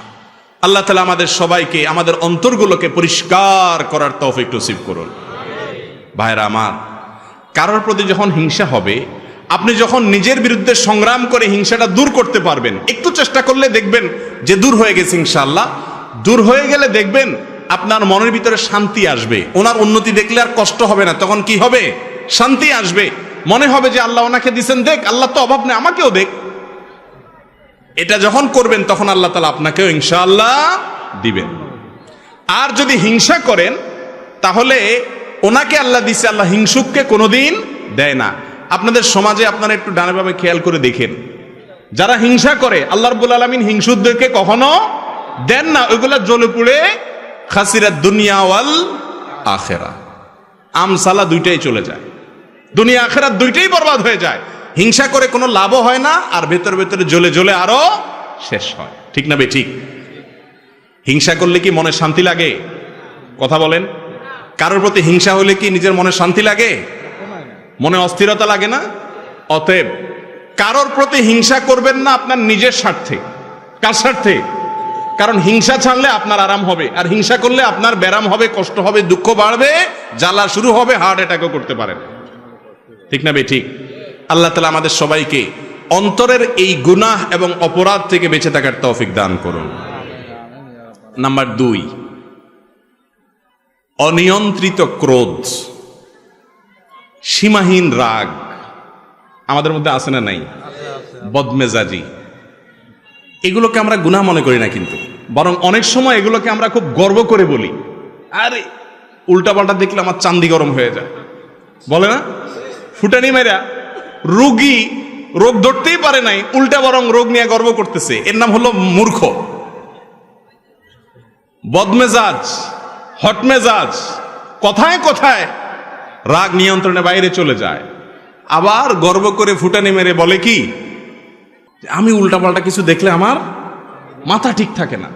আল্লাহ তাআলা আমাদের সবাইকে, আমাদের অন্তরগুলোকে পরিষ্কার করার তৌফিক নসিব করুন। ভাইরা আমার, কারোর প্রতি যখন হিংসা হবে, আপনি যখন নিজের বিরুদ্ধে সংগ্রাম করে হিংসাটা দূর করতে পারবেন, একটু চেষ্টা করলে দেখবেন যে দূর হয়ে গেছে ইনশাআল্লাহ। দূর হয়ে গেলে দেখবেন আপনার মনের ভিতরে শান্তি আসবে। ওনার উন্নতি দেখলে আর কষ্ট হবে না, তখন কি হবে? শান্তি আসবে। মনে হবে যে আল্লাহ ওনাকে দিছেন, দেখ, আল্লাহ তো অভাব নেই, আমাকেও দেখ। এটা যখন করবেন তখন আল্লাহ তাআলা আপনাকেও ইনশাআল্লাহ দিবেন। আর যদি হিংসা করেন তাহলে ওনাকে আল্লাহ দিছে, আল্লাহ হিংসুককে কোনোদিন দেয় না। আপনাদের সমাজে আপনারা একটু ডানে বামে খেয়াল করে দেখেন, যারা হিংসা করে আল্লাহ রাব্বুল আলামিন হিংসুকদেরকে কখনো দেন না। ওইগুলা জ্বলে পুড়ে খাসিরাত দুনিয়া ওয়াল আখিরা, আমসালা দুইটাই চলে যায়। দুনিয়া আখিরাত দুইটাই বরবাদ হয়ে যায়। হিংসা করে কোনো লাভও হয় না, আর ভেতর ভেতরে জ্বলে জ্বলে আরো শেষ হয়। ঠিক না বে? ঠিক। হিংসা করলে কি মনে শান্তি লাগে? কথা বলেন। কারোর প্রতি হিংসা হলে কি নিজের মনে শান্তি লাগে? মনে অস্থিরতা লাগে না? অতএব কারোর প্রতি হিংসা করবেন না আপনার নিজের স্বার্থে। কার স্বার্থে? কারণ হিংসা ছাড়লে আপনার আরাম হবে, আর হিংসা করলে আপনার ব্যারাম হবে, কষ্ট হবে, দুঃখ বাড়বে, জ্বালা শুরু হবে, হার্ট অ্যাটাকও করতে পারেন। ঠিক না বে? ঠিক। আল্লাহ তাআলা আমাদের সবাইকে অন্তরের এই গুনাহ এবং অপরাধ থেকে বেঁচে থাকার তৌফিক দান করুন। নাম্বার 2, অনিয়ন্ত্রিত ক্রোধ, সীমাহীন রাগ আমাদের মধ্যে আছে না নাই? বদমেজাজি, এগুলোকে আমরা গুনাহ মনে করি না, কিন্তু বরং অনেক সময় এগুলোকে আমরা খুব গর্ব করে বলি। আরে উল্টাপাল্টা দেখলে আমার চান্দি গরম হয়ে যায়, বলে না? ফুটানি মেরা রোগী রোগ ধরতেই পারে নাই, উল্টা বরং রোগ নিয়ে গর্ব করতেছে। এর নাম হলো মূর্খ। বদমেজাজ, হটমেজাজ, কথায় কথায় রাগ নিয়ন্ত্রণে বাইরে চলে যায়। আবার গর্ব করে ফুটানি মেরে বলে কি, আমি উল্টাপাল্টা কিছু দেখলে আমার মাথা ঠিক থাকে না,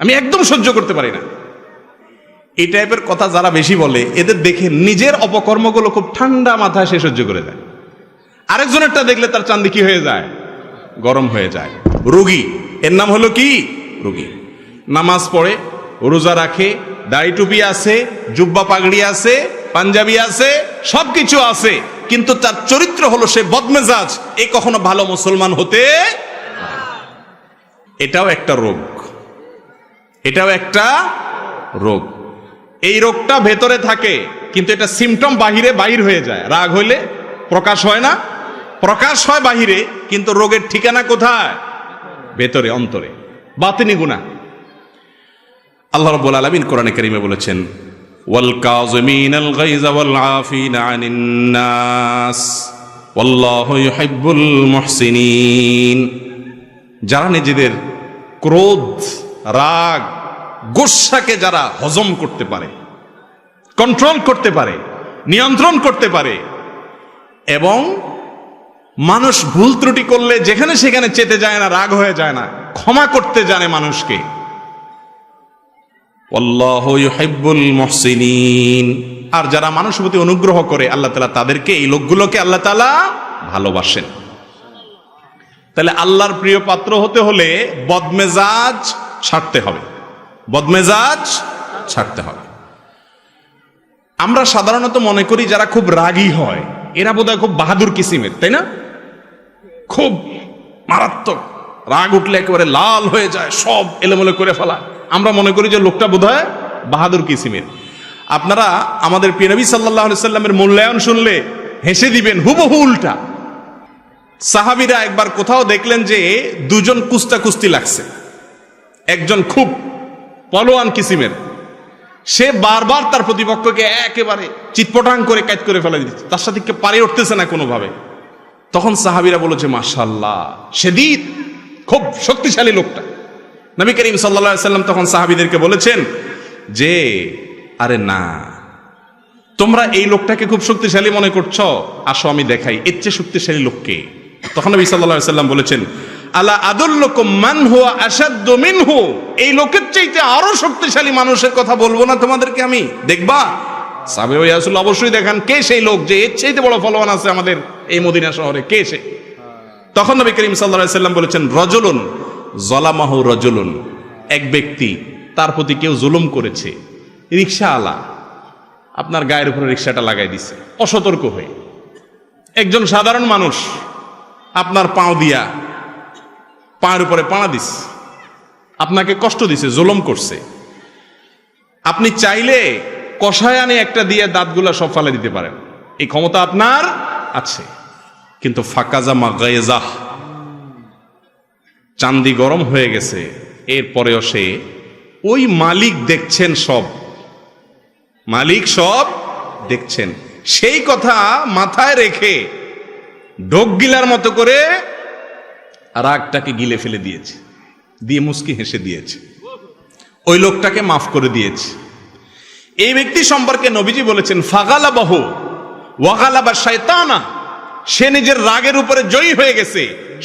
আমি একদম সহ্য করতে পারি না। এই টাইপের কথা যারা বেশি বলে, এদের দেখে নিজের অপকর্মগুলো খুব ঠান্ডা মাথায় সে সহ্য করে যায়। আরেকজনেরটা দেখলে তার চান্দি কি হয়ে যায়? গরম হয়ে যায়। রোগী, এর নাম হলো কি? রোগী। নামাজ পড়ে, রোজা রাখে, দাড়ি টুপি আছে, জুব্বা পাগড়ি আছে, পাঞ্জাবি আছে, সবকিছু আছে, কিন্তু তার চরিত্র হলো সে বদমেজাজ। এ কখনো ভালো মুসলমান হতে, এটাও একটা রোগ। এটাও একটা রোগ। এই রোগটা ভেতরে থাকে, কিন্তু এটা সিমটম বাহির হয়ে যায়। রাগ হইলে প্রকাশ হয় না, প্রকাশ হয় বাহিরে, কিন্তু রোগের ঠিকানা কোথায়? ভেতরে, অন্তরে, বাতিনি গুনাহ। আল্লাহ রাব্বুল আলামিন কোরআনে কারীমে বলেছেন, ওয়াল কাযিমিনাল গায়যা ওয়াল আফিনা আনিন নাস, ওয়াল্লাহু ইউহিব্বুল মুহসিনিন। যারা নিজেদের ক্রোধ, রাগ, গোস্বাকে যারা হজম করতে পারে, কন্ট্রোল করতে পারে, নিয়ন্ত্রণ করতে পারে, এবং মানুষ ভুল ত্রুটি করলে যেখানে সেখানে চেতে যায় না, রাগ হয়ে যায় না, ক্ষমা করতে জানে মানুষকে। আল্লাহু ইউহিব্বুল মুহসিনিন। আর যারা মানুষের প্রতি অনুগ্রহ করে আল্লাহ তাআলা তাদেরকে, এই লোকগুলোকে আল্লাহ তাআলা ভালোবাসেন। তাহলে আল্লাহর প্রিয় পাত্র হতে হলে বদমেজাজ ছাড়তে হবে, বদমেজাজ ছাড়তে হবে। আমরা সাধারণত মনে করি যারা খুব রাগী হয় এরা বোধহয় খুব বাহাদুর কিসিমের, তাই না? খুব মারাত্মক, রাগ উঠলে একেবারে লাল হয়ে যায়, সব এলোমেলো করে ফেলা। আমরা মনে করি যে লোকটা বোধহয় বাহাদুর কিসিমের। আপনারা আমাদের প্রিয় নবী সাল্লাল্লাহু আলাইহি সাল্লামের মূল্যায়ন শুনলে হেসে দিবেন, হুবহু উল্টা। সাহাবীরা একবার কোথাও দেখলেন যে দুজন কুস্তি লাগছে, একজন খুব পলোয়ান কিসিমের, সে বারবার তার প্রতিপক্ষকে একেবারে চিৎপটাং করে কাজ করে ফেলে দিচ্ছে, তার সাথে পারে উঠতেছে না কোনোভাবে। তখন সাহাবীরা বলেছে মাশাআল্লাহ, শাদীদ, খুব শক্তিশালী লোকটা। নবী করিম সাল্লাল্লাহু আলাইহি সাল্লাম তখন সাহাবীদেরকে বলেছেন যে আরে না, তোমরা এই লোকটাকে খুব শক্তিশালী মনে করছো, আসো আমি দেখাই এর চেয়ে শক্তিশালী লোককে। তখন নবী সাল্লাল্লাহু আলাইহি সাল্লাম বলেছেন আলা আদুল্লুকুম মান হুয়া আশাদ্দু মিনহু, এই লোকের চাইতে আরো শক্তিশালী মানুষের কথা বলবো না তোমাদেরকে আমি, দেখবা? সাহাবে ওই রাসূল অবশ্যই দেখান কে সেই লোক যে এর চাইতে বড় ফলোয়ার আছে আমাদের এই মদিনা শহরে, কে সে? তখন নবী করিম সাল্লাল্লাহু আলাইহি সাল্লাম বলেছেন রজুলুন যালামাহু রাজুলুন, এক ব্যক্তি তার প্রতি কেউ জুলুম করেছে। রিকশাওয়ালা আপনার গায়ের উপরে রিকশাটা লাগাই দিছে অসতর্ক হয়ে, একজন সাধারণ মানুষ আপনার পাও দিয়া পায়ের উপরে পাড়া দিস, আপনাকে কষ্ট দিছে, জুলুম করছে। আপনি চাইলে কষায় আনে একটা দিয়ে দাঁতগুলা সব ফালে দিতে পারেন, এই ক্ষমতা আপনার আছে। কিন্তু ফাকাজা মাগাইজাহ, চান্দি গরম হয়ে গেছে, এরপরেও সে ওই মালিক দেখছেন, সব মালিক সব দেখছেন, সেই কথা মাথায় রেখে ঢোক গিলার মতো করে রাগটাকে গিলে ফেলে দিয়েছে, দিয়ে মুস্কি হেসে দিয়েছে, ওই লোকটাকে মাফ করে দিয়েছে। এই ব্যক্তি সম্পর্কে নবীজি বলেছেন ফাগালাবাহু ওয়াগালাবা শায়তানা, সে নিজের রাগের উপরে জয়ী হয়ে গেছে,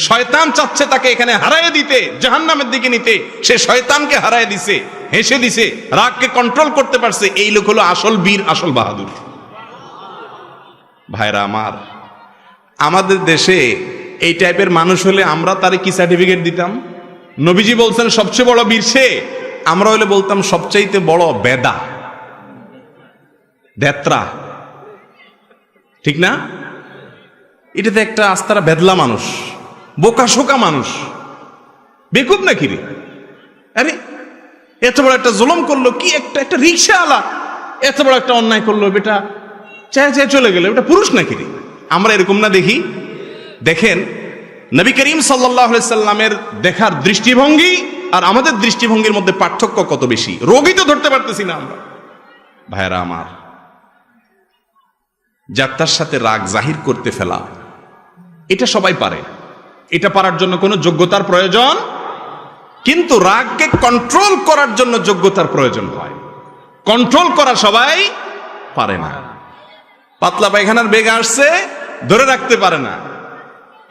শয়তান চাচ্ছে তাকে এখানে হারায় দিতে, জাহান্নামের দিকে নিতে, সে শয়তানকে হারায় দিছে, হেসে দিছে, রাগকে কন্ট্রোল করতে পারছে। এই লোক হলো আসল বীর, আসল বাহাদুর। ভাইরা আমার, আমাদের দেশে এই টাইপের মানুষ হলে আমরা তারে কি সার্টিফিকেট দিতাম? নবীজি বলছেন সবচেয়ে বড় বীর সে, আমরা হলে বলতাম সবচাইতে বড় বেদা, দেত্রা, ঠিক না? এটাতে একটা আস্তারা বেদলা মানুষ, বোকা শোকা মানুষ, বেকুব নাকি রে? আরে এত বড় একটা জুলুম করলো, কি একটা রিকশাওয়ালা এত বড় একটা অন্যায় করলো, বেটা চায় চায় চলে গেল, এটা পুরুষ নাকি রে? আমরা এরকম না দেখি? দেখেন নবী করিম সাল্লাল্লাহু আলাইহি সাল্লামের দেখার দৃষ্টিভঙ্গি আর আমাদের দৃষ্টিভঙ্গির মধ্যে পার্থক্য কত বেশি, রোগী তো ধরতে পারতেছি না আমরা। ভাইরা আমার, যাত্রার সাথে রাগ জাহির করতে ফেলা এটা সবাই পারে, এটা পারার জন্য কোনো যোগ্যতার প্রয়োজন, কিন্তু রাগকে কন্ট্রোল করার জন্য যোগ্যতার প্রয়োজন হয়। কন্ট্রোল করা সবাই পারে না। পাতলা পায়খানার বেগ আসছে, ধরে রাখতে পারে না,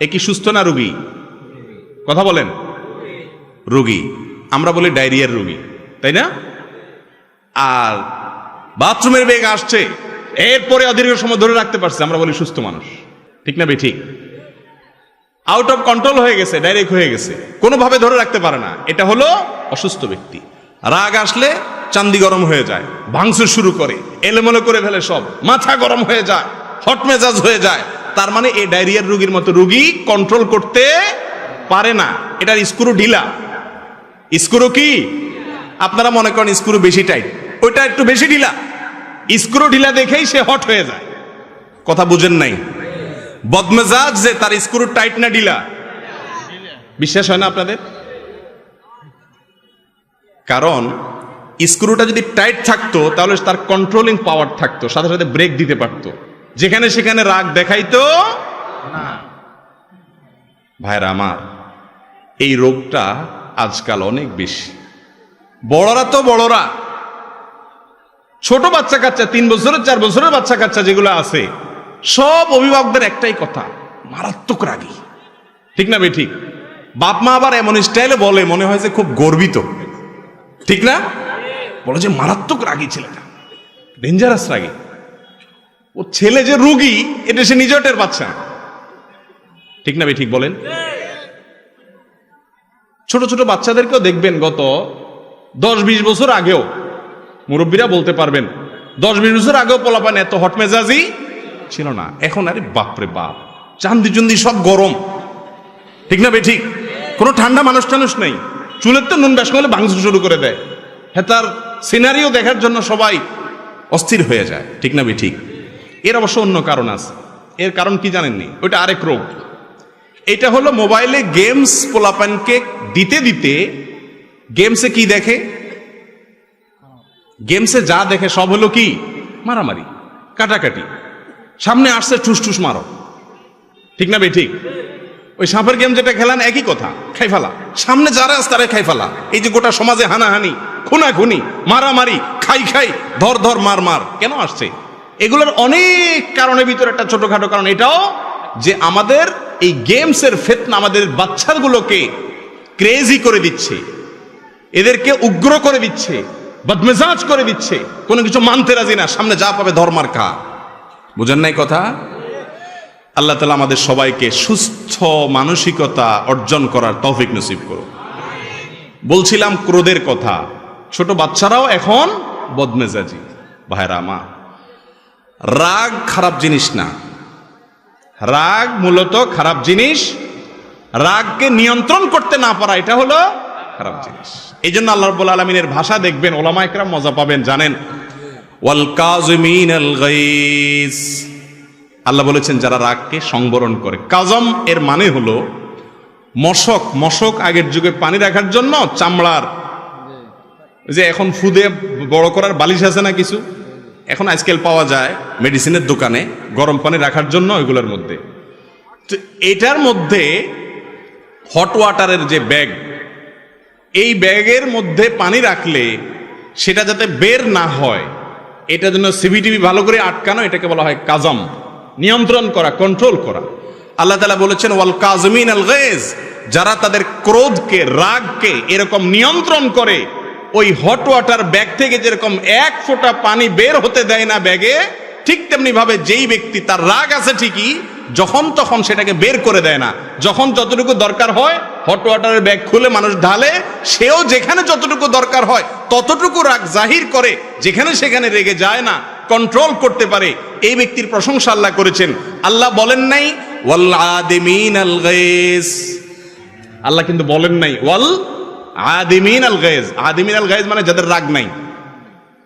এ কি সুস্থ না রোগী? কথা বলেন, রোগী। আমরা বলি ডায়রিয়ার রোগী, তাই না? আর বাথরুমের বেগ আসছে, এরপরে অদীর্ঘ সময় ধরে রাখতে পারছে, আমরা বলি সুস্থ মানুষ, ঠিক না? ঠিক। আউট অফ কন্ট্রোল হয়ে গেছে, ডাইরেক্ট হয়ে গেছে, কোনোভাবে ধরে রাখতে পারে না, এটা হলো অসুস্থ ব্যক্তি। রাগ আসলে চান্দি গরম হয়ে যায়, ভাঙচুর শুরু করে, এলোমেলো করে ফেলে সব, মাথা গরম হয়ে যায়, হট মেজাজ হয়ে যায়। তার মানে এই ডায়রিয়ার রোগীর মতো রোগী কন্ট্রোল করতে পারে না, এটার স্ক্রু ঢিলা। স্ক্রু কি আপনারা মনে করেন স্ক্রু বেশি টাইট, ওইটা একটু বেশি ঢিলা, স্ক্রু ঢিলা দেখেই সে হট হয়ে যায়। কথা বুঝেন নাই? বদমেজাজ যে তার স্ক্রু টাইট না ঢিলা, বিশ্বাস হয় না আপনাদের? কারণ স্ক্রুটা যদি টাইট থাকতো তাহলে তার কন্ট্রোলিং পাওয়ার থাকতো, সাথে সাথে ব্রেক দিতে পারতো, যেখানে সেখানে রাগ দেখাইতো ভাইরা আমার, এই রোগটা আজকাল অনেক বেশি। বড়রা তো বড়রা, ছোট বাচ্চা কাচ্চা 3 বছরের 4 বছরের বাচ্চা কাচ্চা যেগুলো আছে, সব অভিভাবকদের একটাই কথা, মারাত্মক রাগী। ঠিক না ঠিক? বাপ মা আবার এমন স্টাইলে বলে, মনে হয় যে খুব গর্বিত। ঠিক না? বলে যে মারাত্মক রাগী ছেলেটা, ডেঞ্জারাস রাগী। ও ছেলে যে রোগী এটা সে নিজেও টের পাচ্ছে না। ঠিক না ঠিক বলেন? ছোট ছোট বাচ্চাদেরকেও দেখবেন, গত 10-20 বছর আগেও, মুরব্বীরা বলতে পারবেন, 10-20 বছর আগেও পোলাপান এত হট মেজাজি ছিল না। এখন আরে বাপরে বাপ, চান্দি চুন্দি সব গরম। ঠিক না ঠিক? কোনো ঠান্ডা মানুষ টানুষ নেই। চুলের তো নুন ব্যাস করলে ভাঙচুর শুরু করে দেয়। হ্যাঁ, তার সিনারিও দেখার জন্য সবাই অস্থির হয়ে যায়। ঠিক না ঠিক? এর অবশ্য অন্য কারণ আছে। এর কারণ কি জানেননি? ওইটা আরেক রোগ। এটা হলো মোবাইলে গেমস পোলাপানকে দিতে দিতে, গেমসে কি দেখে? গেমসে যা দেখে সব হলো কি? মারামারি, কাটাকাটি। সামনে আসছে ঠুস ঠুস মারো। ঠিক না ঠিক? ওই সাপের গেম যেটা খেলান একই কথা, খাই ফেলা। সামনে যারা আছে তারা খাই ফেলা। এই যে গোটা সমাজে হানাহানি, খুনাখুনি, মারামারি, খাই খাই, ধর ধর, মার মার, কেন আসছে? এগুলোর অনেক কারণের ভিতরে একটা ছোটখাটো কারণ এটাও, যে আমাদের এই গেমসের ফিতনা আমাদের বাচ্চাগুলোকে ক্রেজি করে দিচ্ছে, এদেরকে উগ্র করে দিচ্ছে, বদমেজাজ করে দিচ্ছে, কোনো কিছু মানতে রাজি না, সামনে যা পাবে ধর্মার খা। বুঝেন নাই কথা? আল্লাহ তাআলা আমাদের সবাইকে সুস্থ মানসিকতা অর্জন করার তৌফিক নসিব করুন। বলছিলাম ক্রোধের কথা। ছোট বাচ্চারাও এখন বদমেজাজি। ভাইরা আমার, রাগ খারাপ জিনিস না। রাগ মূলত খারাপ জিনিস। রাগকে নিয়ন্ত্রণ করতে না পারা, এটা হলো খারাপ জিনিস। এই জন্য আল্লাহ রাব্বুল আলামিনের ভাষা দেখবেন, ওলামা ইকরাম মজা পাবেন, জানেন, ওয়াল কাযিমিনাল গায়জ। আল্লাহ বলেছেন যারা রাগকে সংবরণ করে। কাজম এর মানে হলো মশক। মশক আগের যুগে পানি রাখার জন্য চামড়ার, যে এখন ফুদে বড় করার বালিশ আছে না কিছু, এখন আজকাল পাওয়া যায় মেডিসিনের দোকানে, গরম পানি রাখার জন্য ওইগুলোর মধ্যে। তো এটার মধ্যে হট ওয়াটারের যে ব্যাগ, এই ব্যাগের মধ্যে পানি রাখলে সেটা যাতে বের না হয়, এটার জন্য সিবিটিভি ভালো করে আটকানো, এটাকে বলা হয় কাজম, নিয়ন্ত্রণ করা, কন্ট্রোল করা। আল্লাহ তাআলা বলেছেন ওয়াল কাযিমিনাল গায়জ, যারা তাদের ক্রোধকে, রাগকে এরকম নিয়ন্ত্রণ করে, ওই হট ওয়াটার ব্যাগ থেকে যেরকম এক ফোঁটা পানি বের হতে দেয় না ব্যাগে, ঠিক তেমনি ভাবে যেই ব্যক্তি তার রাগ আছে ঠিকই, যখন তখন সেটাকে বের করে দেয় না। যখন যতটুকু দরকার হয় হট ওয়াটারের ব্যাগ খুলে মানুষ ঢালে, সেও যেখানে যতটুকু দরকার হয় ততটুকু রাগ জাহির করে, যেখানে সেখানে রেগে যায় না, কন্ট্রোল করতে পারে। এই ব্যক্তির প্রশংসা আল্লাহ করেছেন। আল্লাহ বলেন নাই ওয়াল আদিমিনাল গায়জ, আল্লাহ কিন্তু বলেন নাই ওয়াল আদিমিনাল গায়জ। আদিমিনাল গায়জ মানে যাদের রাগ নাই,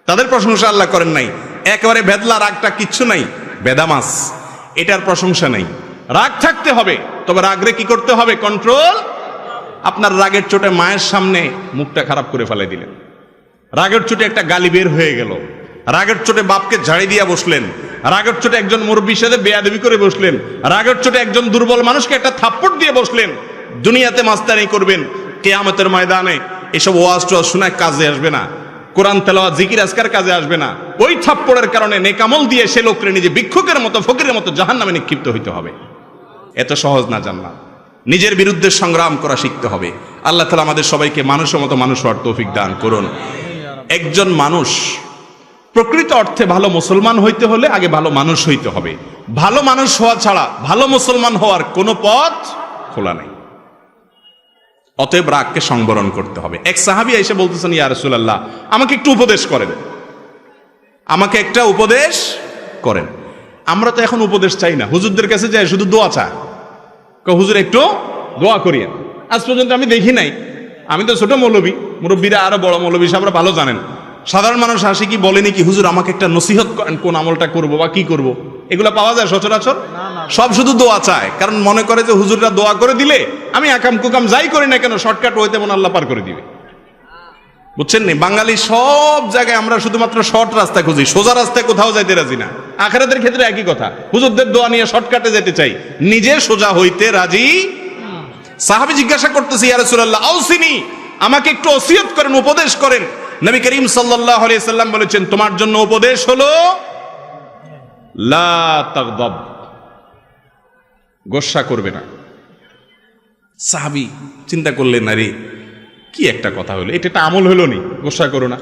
তাদের প্রশংসা আল্লাহ করেন নাই। একেবারে ভেদলা, রাগটা কিচ্ছু নাই, বেদামাস, এটার প্রশংসা নাই। রাগ থাকতে হবে, তবে রাগরে কি করতে হবে? কন্ট্রোল। আপনার রাগের চোটে মায়ের সামনে মুখটা খারাপ করে ফেলে দিলেন, রাগের চোটে একটা গালি বের হয়ে গেল, রাগের চোটে বাপকে ঝাড়ি দিয়ে বসলেন, রাগের চোটে একজন মুরব্বির সাথে বেয়াদবি করে বসলেন, রাগের চোটে একজন দুর্বল মানুষকে একটা থাপ্পড় দিয়ে বসলেন। দুনিয়াতে মাস্তানি করবেন, কিয়ামতের ময়দানে এসব ওয়াজ টোয়াজ শোনা কাজে আসবে না, কোরআন তেলাওয়াত জিকির আজকার কাজে আসবে না। ওই থাপ্পড়ের কারণে নেকামল দিয়ে সে লোককে নিজে ভিক্ষুকের মতো, ফকিরের মতো জাহান্নামে নিক্ষিপ্ত হইতে হবে। এত সহজ না জান্নাত। নিজের বিরুদ্ধে সংগ্রাম করা শিখতে হবে। আল্লাহ তাআলা আমাদের সবাইকে মানুষের মতো মানুষ হওয়ার তৌফিক দান করুন। একজন মানুষ প্রকৃত অর্থে ভালো মুসলমান হইতে হলে আগে ভালো মানুষ হইতে হবে। ভালো মানুষ হওয়া ছাড়া ভালো মুসলমান হওয়ার কোনো পথ খোলা নেই। অতএব রাগকে সংবরণ করতে হবে। এক সাহাবী এসে বলতেছেন, ইয়া রাসূলুল্লাহ, আমাকে একটু উপদেশ করেন, আমাকে একটা উপদেশ করেন। আমরা তো এখন উপদেশ চাই না, হুজুরদের কাছে যাই শুধু দোয়া চাই, হুজুর একটু দোয়া করিয়েন। আজ পর্যন্ত আমি দেখি নাই, আমি তো ছোট মৌলবী, মুরব্বীরা আরো বড় মৌলবী সাহেবরা ভালো জানেন, সাধারণ মানুষ আসে কি বলেনি কি, হুজুর আমাকে একটা নসিহত করেন, কোন আমলটা করব বা কি করব। এগুলা পাওয়া যায় সচরাচর? সব শুধু দোয়া চায়, কারণ মনে করে যে হুজুররা দোয়া করে দিলে আমি আকাম কুকাম যাই করি না কেন শর্টকাট হইতে মনে আল্লাহ পার করে দিবে। বুঝছেন নি? বাঙালি সব জায়গায় আমরা শুধুমাত্র শর্ট রাস্তা খুঁজি, সোজা রাস্তায় কোথাও যাইতে রাজি না। আখিরাতের ক্ষেত্রে একই কথা, হুজুরদের দোয়া নিয়ে শর্টকাটে যেতে চাই, নিজে সোজা হইতে রাজি। সাহাবী জিজ্ঞাসা করতেছে, ইয়া রাসূলুল্লাহ আউসিনি, আমাকে একটু ওসিয়ত করেন, উপদেশ করেন। নবী করিম সাল্লাল্লাহু আলাইহি সাল্লাম বলেছেন, তোমার জন্য উপদেশ হলো লা তাগদাব, গোসা করবে না। সাহাবী চিন্তা করলেন, আরে কি একটা কথা হলো, এটা একটা আমল হলো নি, গোসা করো না,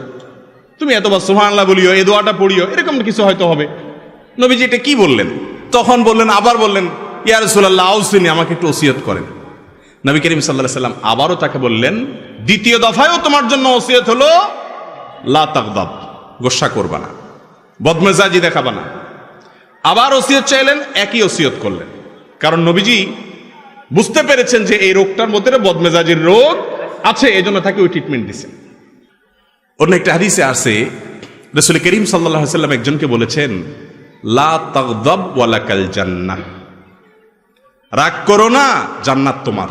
তুমি এতবার সুবহানাল্লাহ বলিও, এই দোয়াটা পড়িও, এরকম কিছু হয়তো হবে। নবীজি এটা কি বললেন? তখন বললেন, আবার বললেন, ইয়া রাসূলুল্লাহ আউসিনি, আমাকে একটু ওসিয়ত করেন। নবী করিম সাল্লাল্লাহু আলাইহি সাল্লাম আবারও তাকে বললেন, দ্বিতীয় দফায়ও তোমার জন্য ওসিয়ত হলো লা তাগদাব, গোসা করবা না, বদমেজাজি দেখাবা না। আবার ওসিয়ত চাইলেন, একই ওসিয়ত করলেন। কারণ নবীজি বুঝতে পেরেছেন যে এই রোগটার মধ্যে বদমেজাজির রোগ আছে, এজন্য তাকে ওই ট্রিটমেন্ট দিয়েছেন। অন্য একটা হাদিসে আছে, রাসূল করিম সাল্লাল্লাহু আলাইহি সাল্লাম একজনকে বলেছেন, লা তাগদাব ওয়ালাকাল জান্নাহ, রাগ করো না, জান্নাত তোমার।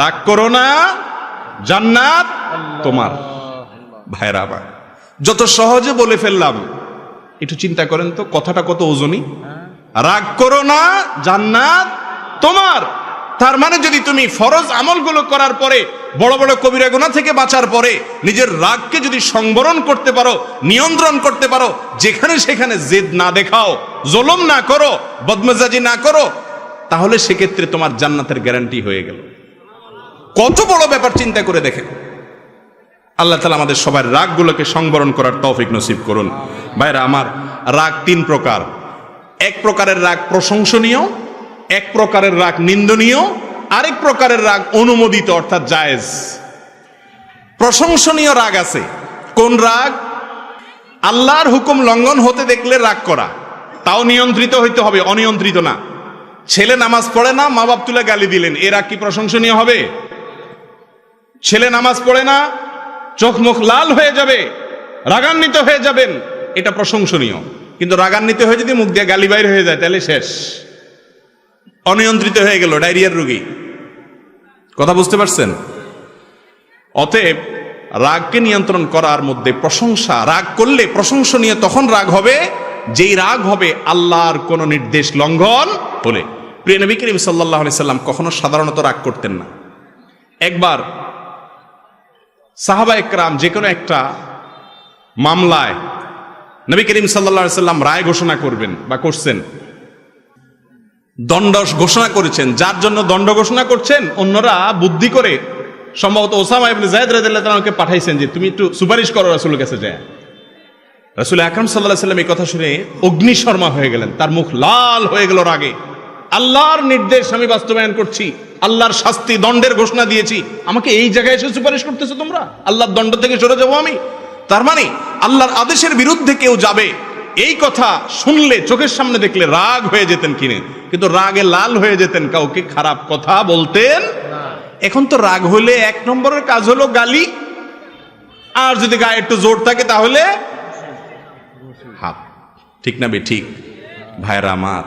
রাগ করো না, জান্নাত তোমার। ভাইরা আমার, যত সহজে বলে ফেললাম, একটু চিন্তা করেন তো কথাটা কত ওজনী। রাগ করো না, জান্নাত তোমার। তার মানে যদি তুমি ফরজ আমলগুলো করার পরে, বড় বড় কবিরা গুনাহ থেকে বাঁচার পরে নিজের রাগকে যদি সংবরণ করতে পারো, নিয়ন্ত্রণ করতে পারো, যেখানে সেখানে জেদ না দেখাও, জুলুম না করো, বদমেজাজি না করো, তাহলে সেক্ষেত্রে তোমার জান্নাতের গ্যারান্টি হয়ে গেল। কত বড় ব্যাপার চিন্তা করে দেখেন। আল্লাহ তাআলা আমাদের সবার রাগগুলোকে সংবরণ করার তৌফিক নসিব করুন। ভাইরা আমার, রাগ তিন প্রকার। এক প্রকারের রাগ প্রশংসনীয়, এক প্রকারের রাগ নিন্দনীয়, আরেক প্রকারের রাগ অনুমোদিত অর্থাৎ জায়েজ। প্রশংসনীয় রাগ আছে। কোন রাগ? আল্লাহর হুকুম লঙ্ঘন হতে দেখলে রাগ করা, তাও নিয়ন্ত্রিত হইতে হবে, অনিয়ন্ত্রিত না। ছেলে নামাজ পড়ে না, মা বাপ তুলে গালি দিলেন, এ রাগ কি প্রশংসনীয় হবে? ছেলে নামাজ পড়ে না, চোখ মুখ লাল হয়ে যাবে, রাগান্বিত হয়ে যাবেন, এটা প্রশংসনীয়। কিন্তু রাগান্বিত হয়ে যদি মুখ দিয়ে গালি বাইর হয়ে যায়, তাহলে শেষ, অনিয়ন্ত্রিত হয়ে গেল, ডায়রিয়ার রোগী। কথা বুঝতে পারছেন? অতএব রাগকে নিয়ন্ত্রণ করার মধ্যে প্রশংসা, রাগ করলে প্রশংসনীয় তখন রাগ হবে যেই রাগ হবে আল্লাহর কোন নির্দেশ লঙ্ঘন হলে। প্রিয় নবী করিম সাল্লাল্লাহু আলাইহি সাল্লাম কখনো সাধারণত রাগ করতেন না। একবার সাহাবা একরাম যে কোনো একটা মামলায় নবী করিম সাল্লাল্লাহু আলাইহি সাল্লাম রায় ঘোষণা করবেন বা করছেন, দণ্ড ঘোষণা করেছেন। যার জন্য দণ্ড ঘোষণা করছেন, অন্যরা বুদ্ধি করে সম্ভবত ওসামা ইবনে যায়েদ রাদিয়াল্লাহু তাআলাকে পাঠাইছেন যে তুমি একটু সুপারিশ করো রাসূলের কাছে যায়। রাসূল আকরাম সাল্লাল্লাহু আলাইহি সাল্লাম এই কথা শুনে অগ্নিশর্মা হয়ে গেলেন, তার মুখ লাল হয়ে গেল রাগে। আল্লাহর নির্দেশ আমি বাস্তবায়ন করছি, আল্লাহর শাস্তি দণ্ডের ঘোষণা দিয়েছি, আমাকে এই জায়গায় এসে সুপারিশ করতেছো তোমরা? আল্লাহর দণ্ড থেকে সরে যাবো আমি? তার মানে আল্লাহর আদেশের বিরুদ্ধে কেউ যাবে, এই কথা শুনলে চোখের সামনে দেখলে রাগ হয়ে যেতেন কিনে, কিন্তু রাগে লাল হয়ে যেতেন, কাউকে খারাপ কথা বলতেন। এখন তো রাগ হলে এক নম্বরের কাজ হলো গালি, আর যদি গায়ে একটু জোর থাকে তাহলে হাত। ঠিক না বে ঠিক? ভাইরা আমার,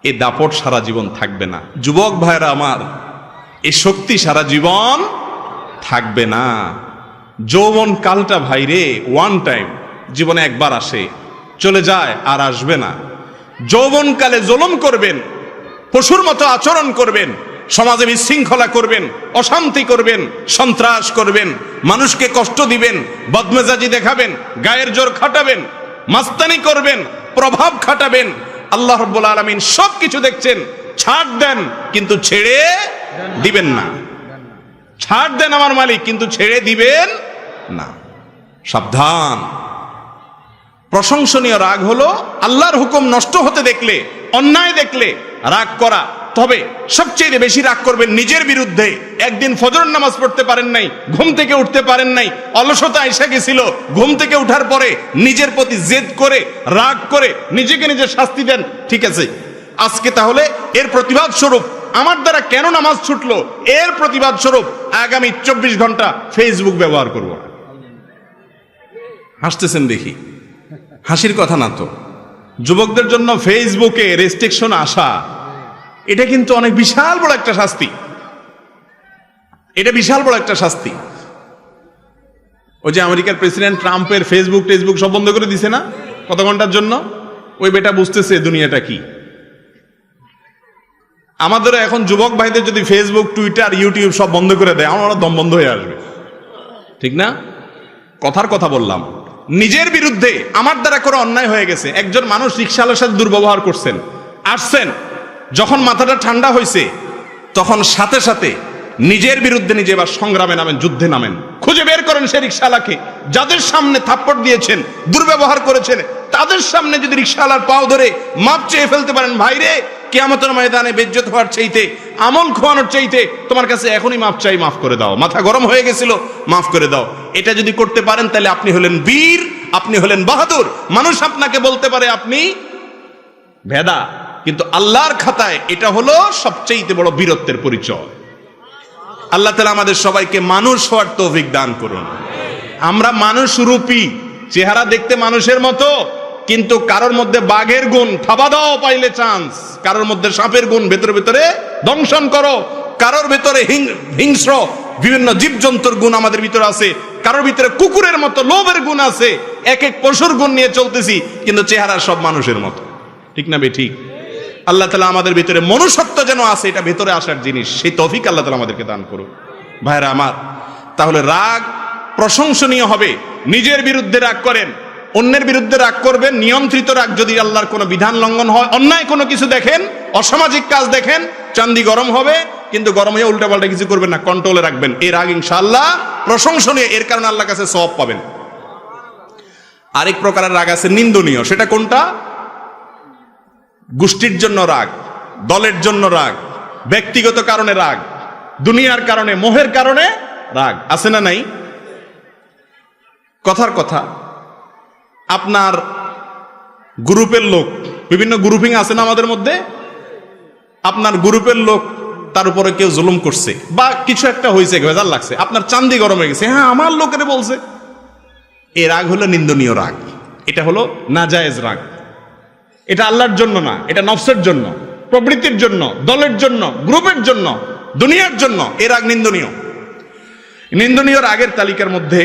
এ দাপট সারা জীবন থাকবে না। যুবক ভাইরা আমার, এ শক্তি সারা জীবন থাকবে না। যৌবন কালটা ভাইরে ওয়ান টাইম, জীবনে একবার আসে, চলে যায়, আর আসবে না। যৌবন কালে জুলুম করবেন, পশুর মতো আচরণ করবেন, সমাজে বিশৃঙ্খলা করবেন, অশান্তি করবেন, সন্ত্রাস করবেন, মানুষকে কষ্ট দিবেন, বদমেজাজি দেখাবেন, গায়ের জোর খাটাবেন, মাস্তানি করবেন, প্রভাব খাটাবেন। আল্লাহ রাব্বুল আলামিন সবকিছু দেখছেন, ছাড় দেন কিন্তু ছেড়ে দিবেন না। ছাড় দেন আমার মালিক, কিন্তু ছেড়ে দিবেন না। সাবধান। প্রশংসনীয় রাগ হলো আল্লাহর হুকুম নষ্ট হতে দেখলে, অন্যায় দেখলে রাগ করা। তবে সবচেয়ে বেশি রাগ করবেন নিজের বিরুদ্ধে। একদিন ফজর নামাজ পড়তে পারেন নাই, ঘুম থেকে উঠতে পারেন নাই, অলসতা এসে গেছিল, ঘুম থেকে উঠার পরে নিজের প্রতি জেদ করে, রাগ করে নিজেকে নিজে শাস্তি দেন, ঠিক আছে আজকে তাহলে এর প্রতিবাদ স্বরূপ আমার দ্বারা কেন নামাজ ছুটলো, এর প্রতিবাদ স্বরূপ আগামী 24 ঘন্টা ফেসবুক ব্যবহার করব না। হাসতেছেন দেখি, হাসির কথা না তো। যুবকদের জন্য ফেসবুকে রেস্ট্রিকশন আসা, এটা কিন্তু অনেক বিশাল বড় একটা শাস্তি। এটা বিশাল বড় একটা শাস্তি। ওই যে আমেরিকার প্রেসিডেন্ট ট্রাম্পের ফেসবুক সব বন্ধ করে দিছে না কত ঘন্টার জন্য? ওই বেটা বুঝতেছে দুনিয়াটা কি। আমাদের এখন যুবক ভাইদের যদি ফেসবুক, টুইটার, ইউটিউব সব বন্ধ করে দেয়, আমরা দম বন্ধ হয়ে আসবে, ঠিক না? কথার কথা বললাম, নিজের বিরুদ্ধে আমার দ্বারা করে অন্যায় হয়ে গেছে, একজন মানুষ রিকশাওয়ালার সাথে দুর্ব্যবহার করছেন, আসছেন, যখন মাথাটা ঠান্ডা হয়েছে তখন সাথে সাথে নিজের বিরুদ্ধে নিজে এবার সংগ্রামে নামেন, যুদ্ধে নামেন, খুঁজে বের করেন সে রিকশাওয়ালাকে, যাদের সামনে থাপ্পড় দিয়েছেন, দুর্ব্যবহার করেছেন, তাদের সামনে যদি রিকশাওয়ালার পাও ধরে মাপ চেয়ে ফেলতে পারেন, ভাইরে কিয়ামতের ময়দানে বেজ্জত হওয়ার চাইতে, আমল খোয়ানোর চাইতে তোমার কাছে এখনই মাপ চাই, মাফ করে দাও, মাথা গরম হয়ে গেছিল, মাফ করে দাও, এটা যদি করতে পারেন তাহলে আপনি হলেন বীর, আপনি হলেন বাহাদুর। মানুষ আপনাকে বলতে পারে আপনি ভেদা, কিন্তু আল্লাহর খাতায় এটা হলো সবচেয়ে বড় বীরত্বের পরিচয়। আল্লাহ তাআলা আমাদের সবাইকে মানুষ হওয়ার তৌফিক দান করুন। আমরা মানুষ রূপী, চেহারা দেখতে মানুষের মতো, কিন্তু কারোর মধ্যে বাঘের গুণ, থাবা দাও পাইলে চান্স, কারোর মধ্যে সাপের গুণ, ভেতরে ভেতরে দংশন করো, কারোর ভেতরে হিংস্র বিভিন্ন জীবজন্তুর গুণ আমাদের ভিতরে আছে, কারোর ভিতরে কুকুরের মতো লোভের গুণ আছে, এক এক পশুর গুণ নিয়ে চলতেছি, কিন্তু চেহারা সব মানুষের মতো, ঠিক না বে ঠিক? আল্লাহ তাআলা আমাদের ভিতরে মনুষ্যত্ব যেন আছে, এটা ভেতরে আসার জিনিস, সেই তৌফিক আল্লাহ তাআলা আমাদেরকে দান করুন। ভাইরা আমার, তাহলে রাগ প্রশংসনীয় হবে। নিজের বিরুদ্ধে রাগ করেন, অন্যের বিরুদ্ধে রাগ করবেন, নিয়ন্ত্রিত রাগ। যদি আল্লাহর কোনো বিধান লঙ্ঘন হয়, অন্যায় কোনো কিছু দেখেন, অসামাজিক কাজ দেখেন, চান্দি গরম হবে, কিন্তু গরম হয়ে উল্টাপাল্টা কিছু করবেন না, কন্ট্রোলে রাখবেন। এই রাগ ইনশাআল্লাহ প্রশংসনীয়, এর কারণে আল্লাহর কাছে সওয়াব পাবেন। আরেক প্রকারের রাগ আছে নিন্দনীয়। সেটা কোনটা? গোষ্ঠীর জন্য রাগ, দলের জন্য রাগ, ব্যক্তিগত কারণে রাগ, দুনিয়ার কারণে, মোহের কারণে রাগ, আছে না নাই? কথার কথা, আপনার গ্রুপের লোক, বিভিন্ন গ্রুপিং আছে না আমাদের মধ্যে, আপনার গ্রুপের লোক, তার উপরে কেউ জুলুম করছে বা কিছু একটা হয়েছে, ভেজাল লাগছে, আপনার চান্দি গরম হয়ে গেছে, হ্যাঁ আমার লোকের বলছে, এই রাগ হলো নিন্দনীয় রাগ, এটা হলো নাজায়েজ রাগ। এটা আল্লাহর জন্য না, এটা নফসের জন্য, প্রবৃত্তির জন্য, দলের জন্য, গ্রুপের জন্য, দুনিয়ার জন্য। এ রাগ নিন্দনীয়। নিন্দনীয় রাগের তালিকার মধ্যে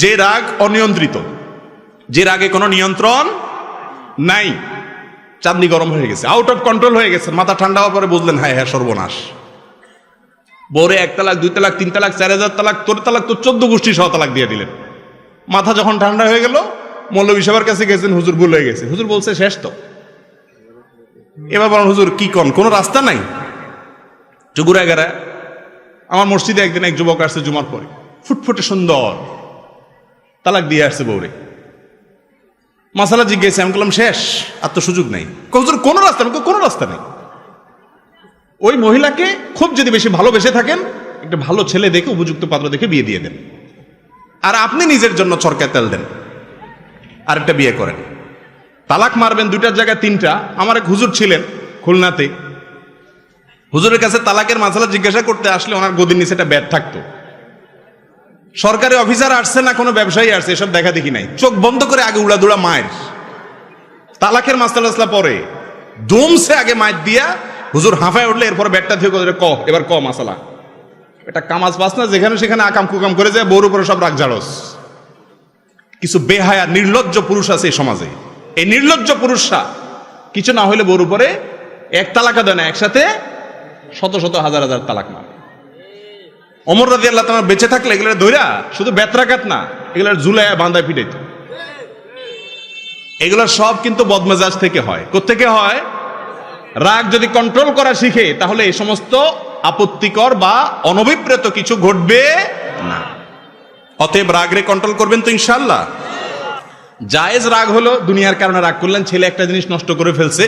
যে রাগ অনিয়ন্ত্রিত, যে রাগে কোনো নিয়ন্ত্রণ নাই, চাঁদনি গরম হয়ে গেছে, আউট অফ কন্ট্রোল হয়ে গেছে, মাথা ঠান্ডা হওয়ার পরে বুঝলেন হ্যাঁ হ্যাঁ সর্বনাশ, বউরে 1 তালাক 2 তালাক 3 তালাক 4000 তালাক, তোর তালাক তো 14 গোষ্ঠী সহ তালাক দিয়ে দিলেন। মাথা যখন ঠান্ডা হয়ে গেল, মৌলভী সাহেবের কাছে গেছেন, হুজুর ভুল হয়ে গেছে। হুজুর বলছে শেষ তো। এবার বলেন হুজুর কি কোন কোনো রাস্তা নাই? চুগুরা গেরা আমার মসজিদে একদিন এক যুবক আসছে জুমার পরে, ফুটফুটে সুন্দর, তালাক দিয়ে আসছে বউরে। মাসালা জিজ্ঞেস, আমি বললাম শেষ, আর তো সুযোগ নাই। হুজুর কোনো রাস্তা নেই? কোনো রাস্তা নেই। ওই মহিলাকে খুব যদি বেশি ভালোবেসে থাকেন, একটা ভালো ছেলে দেখে, উপযুক্ত পাত্র দেখে বিয়ে দিয়ে দেন, আর আপনি নিজের জন্য চরকায় তেল দেন, আরেকটা বিয়ে করেন। তালাক মারবেন 2টার জায়গায় 3টা। আমার এক হুজুর ছিলেন খুলনাতে, হুজুরের কাছে তালাকের মাসালা জিজ্ঞাসা করতে আসলে ওনার গদির নিচে একটা ব্যাট থাকতো। সরকারি অফিসার আসছে না কোনো ব্যবসায়ী আসছে, এসব দেখা দেখি নাই। চোখ বন্ধ করে আগে উড়াদুড়া মায়ের তালাকের মাসালা পরে দমছে আগে মায়ের দিয়া, হুজুর হাঁফায় উঠলে এরপর ব্যাটটা থেকে ক, এবার ক মাসালা। এটা কামাজ পাস না, যেখানে সেখানে আকাম কুকাম করে যায়, বউর উপরে সব রাগ ঝাড়স। কিছু বেহায়া নির্লজ্জ পুরুষ আছে এই সমাজে। এই নির্লজ্জ পুরুষরা কিছু না হইলে বউর উপরে 1 তালাকা দেয় না, একসাথে শত শত হাজার হাজার তালাক মারে। ওমর রাদিয়াল্লাহু তাআলা বেঁচে থাকলে এগুলো ধইরা শুধু বেত্রাঘাত না, এগুলো ঝুলাইয়া বাঁধায় পিটাইতো। এগুলো সব কিন্তু বদমেজাজ থেকে হয়। কোত্থেকে হয়? রাগ যদি কন্ট্রোল করা শিখে, তাহলে এই সমস্ত আপত্তিকর বা অনভিপ্রেত কিছু ঘটবে না। অতএব রাগরে কন্ট্রোল করবেন তো ইনশাআল্লাহ। জায়েজ রাগ হলো দুনিয়ার কারণে রাগ করলেন, ছেলে একটা জিনিস নষ্ট করে ফেলছে,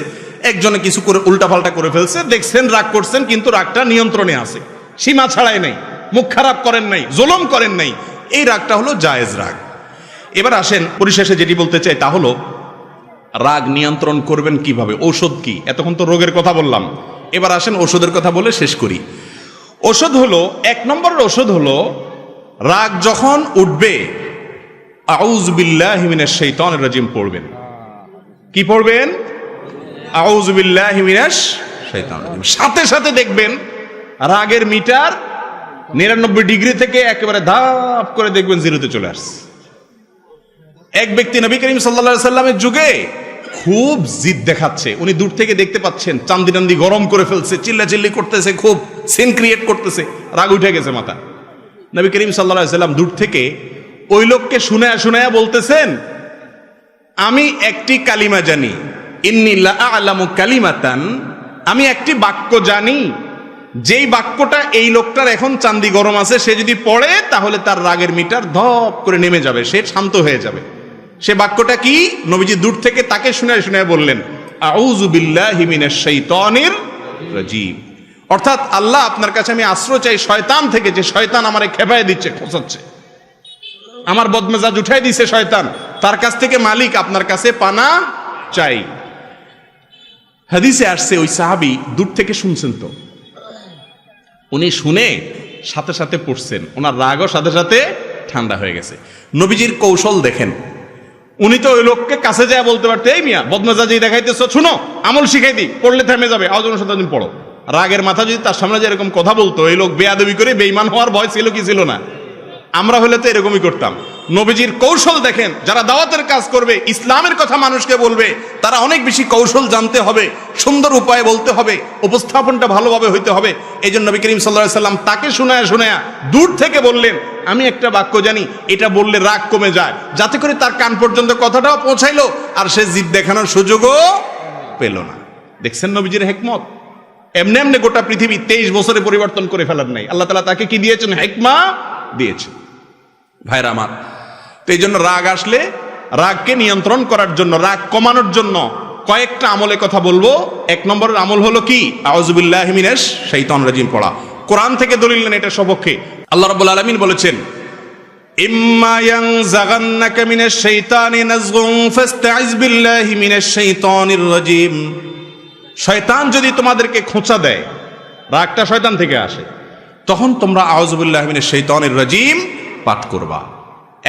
একজনে কিছু করে উল্টাপাল্টা করে ফেলছে, দেখছেন রাগ করছেন, কিন্তু রাগটা নিয়ন্ত্রণে আছে, সীমা ছাড়াই নাই, মুখ খারাপ করেন নাই, জুলুম করেন নাই, এই রাগটা হলো জায়েজ রাগ। এবার আসেন পরিশেষে যেটি বলতে চাই তা হলো রাগ নিয়ন্ত্রণ করবেন কিভাবে, ঔষধ কি? এতক্ষণ তো রোগের কথা বললাম, এবার আসেন ওষুধের কথা বলে শেষ করি। ওষুধ হলো, 1 নম্বরের ওষুধ হলো, রাগ যখন উঠবে আউযু বিল্লাহি মিনাশ শাইতানির রাজিম পড়বেন। কি পড়বেন? আউযু বিল্লাহি মিনাশ শাইতানির রাজিম। সাথে সাথে দেখবেন রাগের মিটার 99 ডিগ্রি থেকে একেবারে ধাপ করে দেখবেন জিরোতে চলে আসছে। এক ব্যক্তি নবী করিম সাল্লাল্লাহু আলাইহি সাল্লামের যুগে খুব জিদ দেখাচ্ছে, উনি দূর থেকে দেখতে পাচ্ছেন চান্দি টান্দি গরম করে ফেলছে, চিল্লাচিল্লি করতেছে, খুব সিন ক্রিয়েট করতেছে, রাগ উঠে গেছে মাথা। নবী করিম সাল্লাল্লাহু আলাইহি সাল্লাম দূর থেকে ওই লোককে শুনায়া শুনায়া বলতেছেন, আমি একটি কালিমা জানি, ইন্নী লা আ'লামু কালিমাতান, আমি একটি বাক্য জানি, যেই বাক্যটা এই লোকটার এখন চান্দি গরম আছে, সে যদি পড়ে তাহলে তার রাগের মিটার ধপ করে নেমে যাবে, সে শান্ত হয়ে যাবে। সে বাক্যটা কি? নবীজি দূর থেকে তাকে শুনে শুনে বললেন, আউযু বিল্লাহি মিনাশ শাইতানির রাজীম, অর্থাৎ আল্লাহ আপনার কাছে আমি আশ্রয় চাই শয়তান থেকে, যে শয়তান আমারে খেপায় দিচ্ছে, খোঁচাচ্ছে, আমার বদমেজাজ উঠাই দিছে শয়তান, তার কাছ থেকে মালিক আপনার কাছে পানা চাই। হাদিসে আসছে ওই সাহাবী দূর থেকে শুনছেন, তো উনি শুনে সাথে সাথে পড়ছেন, ওনার রাগও সাথে সাথে ঠান্ডা হয়ে গেছে। নবীজির কৌশল দেখেন, উনি তো ওই লোককে কাছে যায় বলতে পারতে, এই মিয়া বদমেজাজি দেখাইতেছো, শুনো আমল শিখাই দিই, পড়লে থেমে যাবে, আওয়াজ সাথে দিন পড়ো। রাগের মাথা যদি তার সামনে যে এরকম কথা বলতো, এই লোক বেয়াদবি করে বেঈমান হওয়ার ভয় ছিল কি ছিল না? আমরা হলে তো এরকমই করতাম। নবীজির কৌশল দেখেন, যারা দাওয়াতের কাজ করবে, ইসলামের কথা মানুষকে বলবে, তারা অনেক বেশি কৌশল জানতে হবে, সুন্দর উপায়ে বলতে হবে, উপস্থাপনটা ভালোভাবে হইতে হবে। এই জন্য নবী করিম সাল্লাল্লাহু আলাইহি সাল্লাম তাকে শুনায়া শুনায়া দূর থেকে বললেন, আমি একটা বাক্য জানি, এটা বললে রাগ কমে যায়, যাতে করে তার কান পর্যন্ত কথাটাও পৌঁছাইলো আর সে জিদ দেখানোর সুযোগও পেল না। দেখছেন নবীজির হিকমত? এমনি এমনি গোটা পৃথিবী 23 বছরে পরিবর্তন করে ফেলার নাই, আল্লাহ তাআলা তাকে কি দিয়েছেন? হিকমা দিয়েছেন। ভাইরা আমার, তো এই জন্য রাগ আসলে রাগকে নিয়ন্ত্রণ করার জন্য, রাগ কমানোর জন্য কয়েকটা আমলের কথা বলবো। এক নম্বরের আমল হলো কি? আউযু বিল্লাহি মিনাশ শাইতানির রাজিম পড়া। কোরআন থেকে দলিল নেন এটার সপক্ষে। আল্লাহ রাব্বুল আলামিন বলেছেন, ইম্মা ইয়ানজাগান্নাকা মিনাশ শাইতানি নাযগুন ফাস্তাইজ বিল্লাহি মিনাশ শাইতানির রাজিম। শয়তান যদি তোমাদেরকে খোঁচা দেয়, রাগটা শয়তান থেকে আসে, তখন তোমরা আউযু বিল্লাহি মিনাশ শাইতানির রাজিম পাঠ করবা।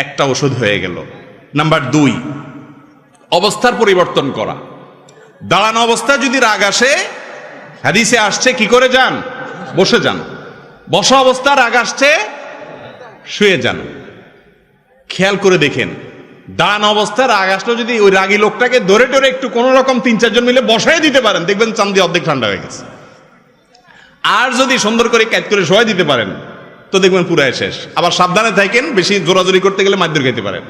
একটা ওষুধ হয়ে গেল। নাম্বার 2, অবস্থার পরিবর্তন করা। দাঁড়ানো অবস্থায় যদি রাগ আসে, হাদিসে আসছে কি করে যান? বসে যান। বসা অবস্থা রাগ আসছে, শুয়ে যান। খেয়াল করে দেখেন, দাঁড়ানো অবস্থায় রাগ আসলো যদি ওই রাগী লোকটাকে ধরে ধরে একটু কোন রকম 3-4 জন মিলে বসাই দিতে পারেন, দেখবেন চান্দি অর্ধেক ঠান্ডা হয়ে গেছে। আর যদি সুন্দর করে ক্যাচ করে শোয়াই দিতে পারেন, তো দেখবেন পুরাই শেষ। আবার সাবধানে থাকেন, বেশি জোরাজোরি করতে গেলে মারধর খাইতে পারেন।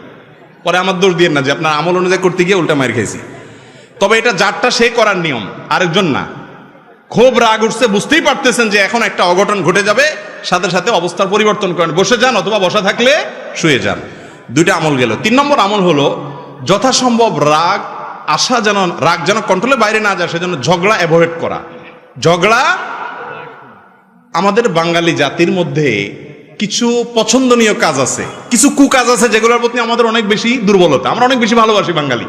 পরে আমার দোষ দিয়ে না যে আপনার আমল অনুযায়ী করতে গিয়ে উল্টা মার খাইছি। তবে এটা যারটা সে করার নিয়ম, আরেকজন না। খুব রাগ উঠছে, বুঝতেই পারতেছেন যে এখন একটা অঘটন ঘটে যাবে, সাথে সাথে অবস্থার পরিবর্তন করেন, বসে যান অথবা বসা থাকলে শুয়ে যান। 2টা আমল গেল। 3 নম্বর আমল হলো যথাসম্ভব রাগ যেন কন্ট্রোলের বাইরে না যায়, সেজন্য ঝগড়া অ্যাভয়েড করা। ঝগড়া, আমাদের বাঙালি জাতির মধ্যে কিছু পছন্দনীয় কাজ আছে, কিছু কুকাজ আছে যেগুলোর প্রতি আমাদের অনেক বেশি দুর্বলতা, আমরা অনেক বেশি ভালোবাসি বাঙালি।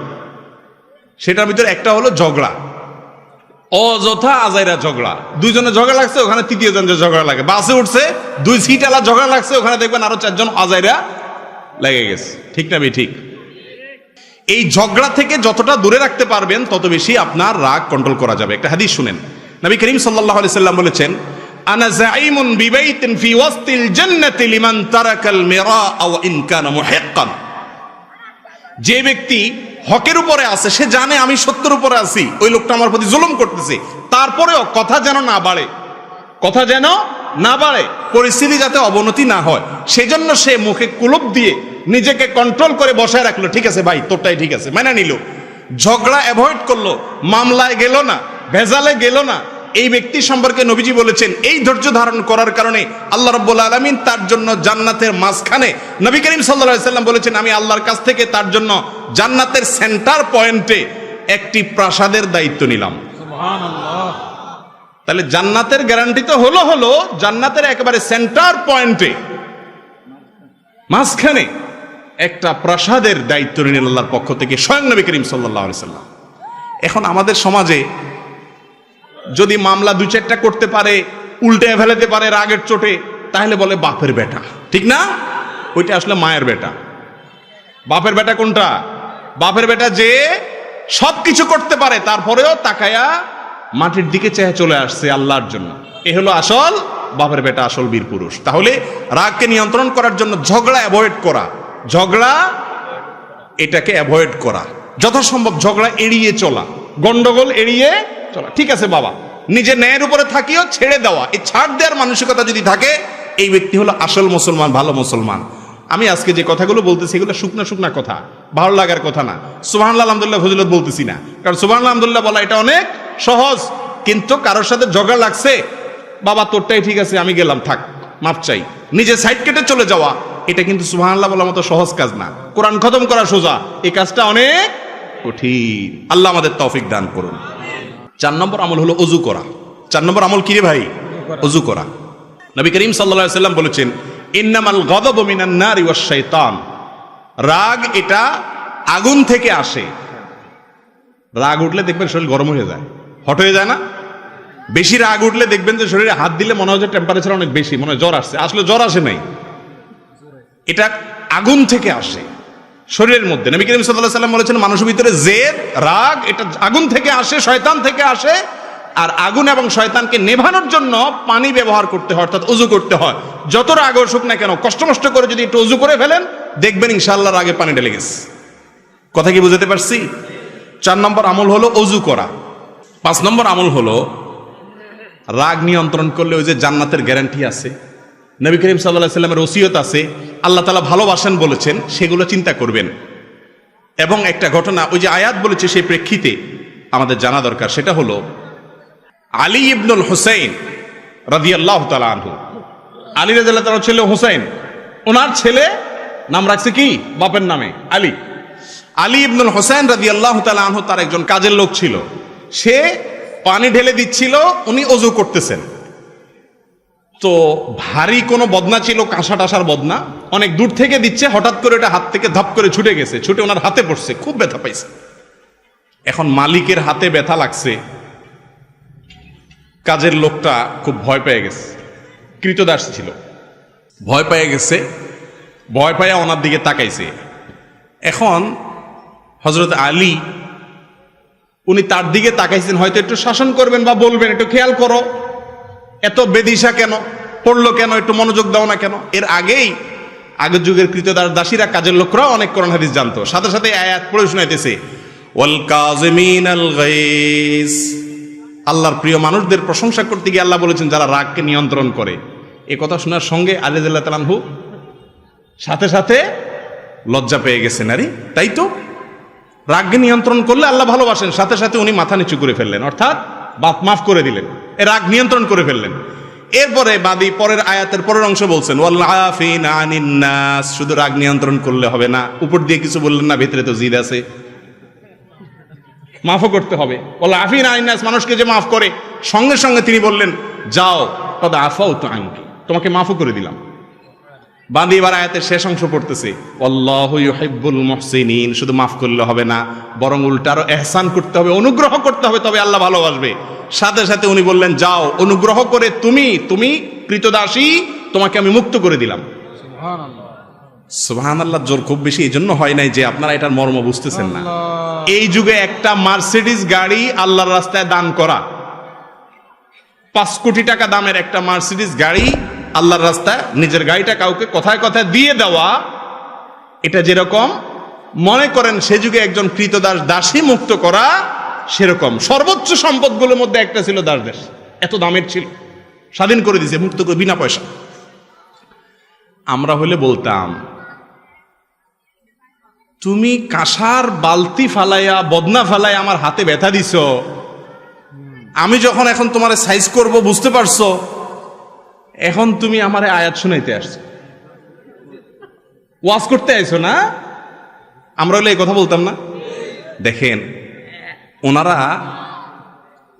সেটার ভিতরে একটা হলো ঝগড়া, অযথা আজাইরা ঝগড়া। 2 জনের ঝগড়া লাগছে, ওখানে 3য় জন যে ঝগড়া লাগে। বাসে উঠছে, 2 সিট আলা ঝগড়া লাগছে, ওখানে দেখবেন আরো 4 জন আজাইরা লেগে গেছে। ঠিক না? ঠিক। এই ঝগড়া থেকে যতটা দূরে রাখতে পারবেন, তত বেশি আপনার রাগ কন্ট্রোল করা যাবে। একটা হাদিস শুনেন, নবী করিম সাল্লাল্লাহু আলাইহি সাল্লাম বলেছেন, আনা যাঈমুন বিবাইতিন ফি ওয়াসতিল জান্নাতি লিমান তারাকাল মিরাআ ওয়া ইন কানা মুহিক্কান। যে ব্যক্তি হকের উপরে আছে, সে জানে আমি সত্যের উপরে আছি, ওই লোকটা আমার প্রতি জুলুম করতেছে, তারপরেও কথা যেন না বাড়ে, পরিস্থিতি যাতে অবনতি না হয়, সেজন্য সে মুখে কুলুপ দিয়ে নিজেকে কন্ট্রোল করে বসায় রাখলো। ঠিক আছে ভাই, তোরটাই ঠিক আছে, মেনে নিল। ঝগড়া অ্যাভয়েড করলো, মামলায় গেল না, ভেজালে গেল না। এই ব্যক্তি সম্পর্কে নবীজি বলেছেন, এই ধৈর্য ধারণ করার কারণে আল্লাহ রাব্বুল আলামিন তার জন্য জান্নাতের মাঝখানে, নবী করিম সাল্লাল্লাহু আলাইহি সাল্লাম বলেছেন, আমি আল্লাহর কাছ থেকে তার জন্য জান্নাতের সেন্টার পয়েন্টে একটি প্রাসাদের দায়িত্ব নিলাম। সুবহানাল্লাহ। তাহলে জান্নাতের গ্যারান্টি তো হলো জান্নাতের একেবারে সেন্টার পয়েন্টে মাঝখানে একটা প্রাসাদের দায়িত্ব নিলেন আল্লাহর পক্ষ থেকে স্বয়ং নবী করিম সাল্লাল্লাহু আলাইহি সাল্লাম। এখন আমাদের সমাজে যদি মামলা 2-4টা করতে পারে, উল্টে ফেলাতে পারে রাগের চোটে, তাহলে বলে বাপের বেটা। ঠিক না? ওইটা আসলে মায়ের বেটা। বাপের বেটা কোনটা? বাপের বেটা যে সবকিছু করতে পারে, তারপরেও তাকায়া মাটির দিকে চেয়ে চলে আসছে আল্লাহর জন্য। এ হলো আসল বাপের বেটা আসল বীর পুরুষ। তাহলে রাগকে নিয়ন্ত্রণ করার জন্য ঝগড়া অ্যাভয়েড করা, ঝগড়া এটাকে অ্যাভয়েড করা, যথাসম্ভব ঝগড়া এড়িয়ে চলা, গন্ডগোল এড়িয়ে চলা। ঠিক আছে বাবা, নিজের ন্যায়ের উপরে থাকিও ছেড়ে দেওয়া, এই ছাড় দেওয়ার মানসিকতা যদি থাকে, এই ব্যক্তি হলো আসল মুসলমান, ভালো মুসলমান। আমি আজকে যে কথাগুলো বলতেছি এগুলো শুকনা শুকনা কথা, ভালো লাগার কথা না। সুবহানাল্লাহ আলহামদুলিল্লাহ ফজিলত বলতেছি না, কারণ সুবহানাল্লাহ আলহামদুলিল্লাহ বলা এটা অনেক সহজ। কিন্তু কারোর সাথে ঝগড়া লাগছে, বাবা তোরটাই ঠিক আছে আমি গেলাম, থাক মাপ চাই, নিজে সাইড কেটে চলে যাওয়া, এটা কিন্তু সুবহানাল্লাহ বলার মতো সহজ কাজ না। কোরআন খতম করা সোজা, এই কাজটা অনেক কঠিন। আল্লাহ আমাদের তৌফিক দান করুন। 4 নম্বর আমল হলো ওযু করা। 4 নম্বর আমল কি রে ভাই? ওযু করা। নবী করিম সাল্লাল্লাহু আলাইহি সাল্লাম বলেছেন, ইন্নামাল গাযাবু মিনান নারি ওয়াশ শাইতান, রাগ এটা আগুন থেকে আসে। রাগ উঠলে দেখবেন শরীর গরম হয়ে যায়, হট হয়ে যায় না? বেশি রাগ উঠলে দেখবেন যে শরীরে হাত দিলে মনে হয় যে টেম্পারেচার অনেক বেশি, মনে হয় জ্বর আসছে, আসলে জ্বর আসে নাই, এটা আগুন থেকে আসে শরীরের মধ্যে। নবী করিম সাল্লাল্লাহু আলাইহি সাল্লাম বলেছেন, মানুষের ভিতরে জেদ, রাগ এটা আগুন থেকে আসে, শয়তান থেকে আসে। আর আগুন এবং শয়তানকে নেভানোর জন্য পানি ব্যবহার করতে হয়, অর্থাৎ ওযু করতে হয়। যত রাগ আসুক না কেন, কষ্ট মষ্ট করে যদি একটু ওযু করে ফেলেন, দেখবেন ইনশাআল্লাহ রাগে পানি ঢেলে গেছে। কথা কি বুঝতে পারছি? 4 নম্বর আমল হলো ওযু করা। 5 নম্বর আমল হলো রাগ নিয়ন্ত্রণ করলে ওই যে জান্নাতের গ্যারান্টি আছে, নবী করিম সাল্লাল্লাহু আলাইহি সাল্লামের ওসিয়ত আছে, আল্লাহ তাআলা ভালোবাসেন বলেছেন, সেগুলো চিন্তা করবেন। এবং একটা ঘটনা, ওই যে আয়াত বলেছে সেই প্রেক্ষিতে আমাদের জানা দরকার, সেটা হলো আলী ইবনুল হুসাইন রাদিয়াল্লাহু তাআলা আনহু। আলী রাদিয়াল্লাহু তাআলার ছেলে হুসাইন, ওনার ছেলে নাম রাখছে কি? বাপের নামে আলী। আলী ইবনুল হুসাইন রাদিয়াল্লাহু তাআলা আনহু তার একজন কাজের লোক ছিল, সে পানি ঢেলে দিচ্ছিল, উনি ওযু করতেছেন। তো ভারী কোনো বদনা ছিল, কাঁসা টাসার বদনা, অনেক দূর থেকে দিচ্ছে, হঠাৎ করে ওটা হাত থেকে ধাপ করে ছুটে গেছে, ছুটে ওনার হাতে পড়ছে, খুব ব্যথা পাইছে। এখন মালিকের হাতে ব্যথা লাগছে, কাজের লোকটা খুব ভয় পেয়ে গেছে, কৃতদাস ছিল, ভয় পেয়ে গেছে, ভয় পেয়ে ওনার দিকে তাকাইছে। এখন হযরত আলী উনি তার দিকে তাকাইছেন, হয়তো একটু শাসন করবেন বা বলবেন, একটু খেয়াল করো, এত বেদিশা কেন, পড়লো কেন, একটু মনোযোগ দাও না কেন। এর আগেই আগের যুগের কৃতদাস দাসীরা, কাজের লোকরাও অনেক কোরআন হাদিস জানতো, সাথে সাথে আয়াত পড়ে শোনাইতেছে, ওয়াল কাযিমিনাল গায়জ। আল্লাহর প্রিয় মানুষদের প্রশংসা করতে গিয়ে আল্লাহ বলেছেন যারা রাগকে নিয়ন্ত্রণ করে। এই কথা শোনার সঙ্গে আলী রাদিয়াল্লাহু তাআলা আনহু সাথে সাথে লজ্জা পেয়ে গেছেন। আরে তাই তো, রাগকে নিয়ন্ত্রণ করলে আল্লাহ ভালোবাসেন, সাথে সাথে উনি মাথা নিচু করে ফেললেন, অর্থাৎ বাপ মাফ করে দিলেন, রাগ নিয়ন্ত্রণ করে ফেললেন। এরপরে বাদী পরের আয়াতের পরের অংশ বলছেন, ওয়াল আফিনা আনিন নাস, শুধু রাগ নিয়ন্ত্রণ করলে হবে না, উপর দিয়ে কিছু বললেন না, ভিতরে তো জিদ আছে, মাফও করতে হবে। ওয়াল আফিনা আনিন নাস, মানুষকে যে মাফ করে, সঙ্গে সঙ্গে তিনি বললেন, যাও কদ আফাউতু আনকি, তোমাকে মাফও করে দিলাম। বাদী এবার আয়াতের শেষ অংশ পড়তেছে, আল্লাহু ইউহিব্বুল মুহসিনিন, শুধু মাফ করলে হবে না, বরং উল্টা আরো ইহসান করতে হবে, অনুগ্রহ করতে হবে, তবে আল্লাহ ভালোবাসবে। সাথে সাথে উনি বললেন, যাও অনুগ্রহ করে তুমি কৃতদাসী, তোমাকে আমি মুক্ত করে দিলাম। সুবহানাল্লাহ। সুবহানাল্লাহ জোর খুব বেশি এই জন্য হয় নাই যে আপনারা এটার মর্ম বুঝতেছেন না। এই যুগে একটা মার্সিডিজ গাড়ি আল্লাহর রাস্তায় দান করা, 5 কোটি টাকা দামের একটা মার্সিডিজ গাড়ি আল্লাহর রাস্তায়, নিজের গাড়িটা কাউকে কথায় কথায় দিয়ে দেওয়া, এটা যেরকম মনে করেন সে যুগে একজন কৃতদাস দাসী মুক্ত করা, সেরকম সর্বোচ্চ সম্পদগুলোর মধ্যে একটা ছিল দাসদেশ, এত দামের ছিল, স্বাধীন করে দিয়েছে, মুক্ত করে, বিনা পয়সা। আমরা হলে বলতাম, তুমি কাঁসার বালতি ফালাইয়া, বদনা ফালাইয়া আমার হাতে ব্যথা দিছ, আমি যখন এখন তোমার সাইজ করব, বুঝতে পারছো, এখন তুমি আমারে আয়াত শুনাইতে আসছো, ওয়াজ করতে আইছো না? আমরা হলে এই কথা বলতাম না? দেখেন, ওনারা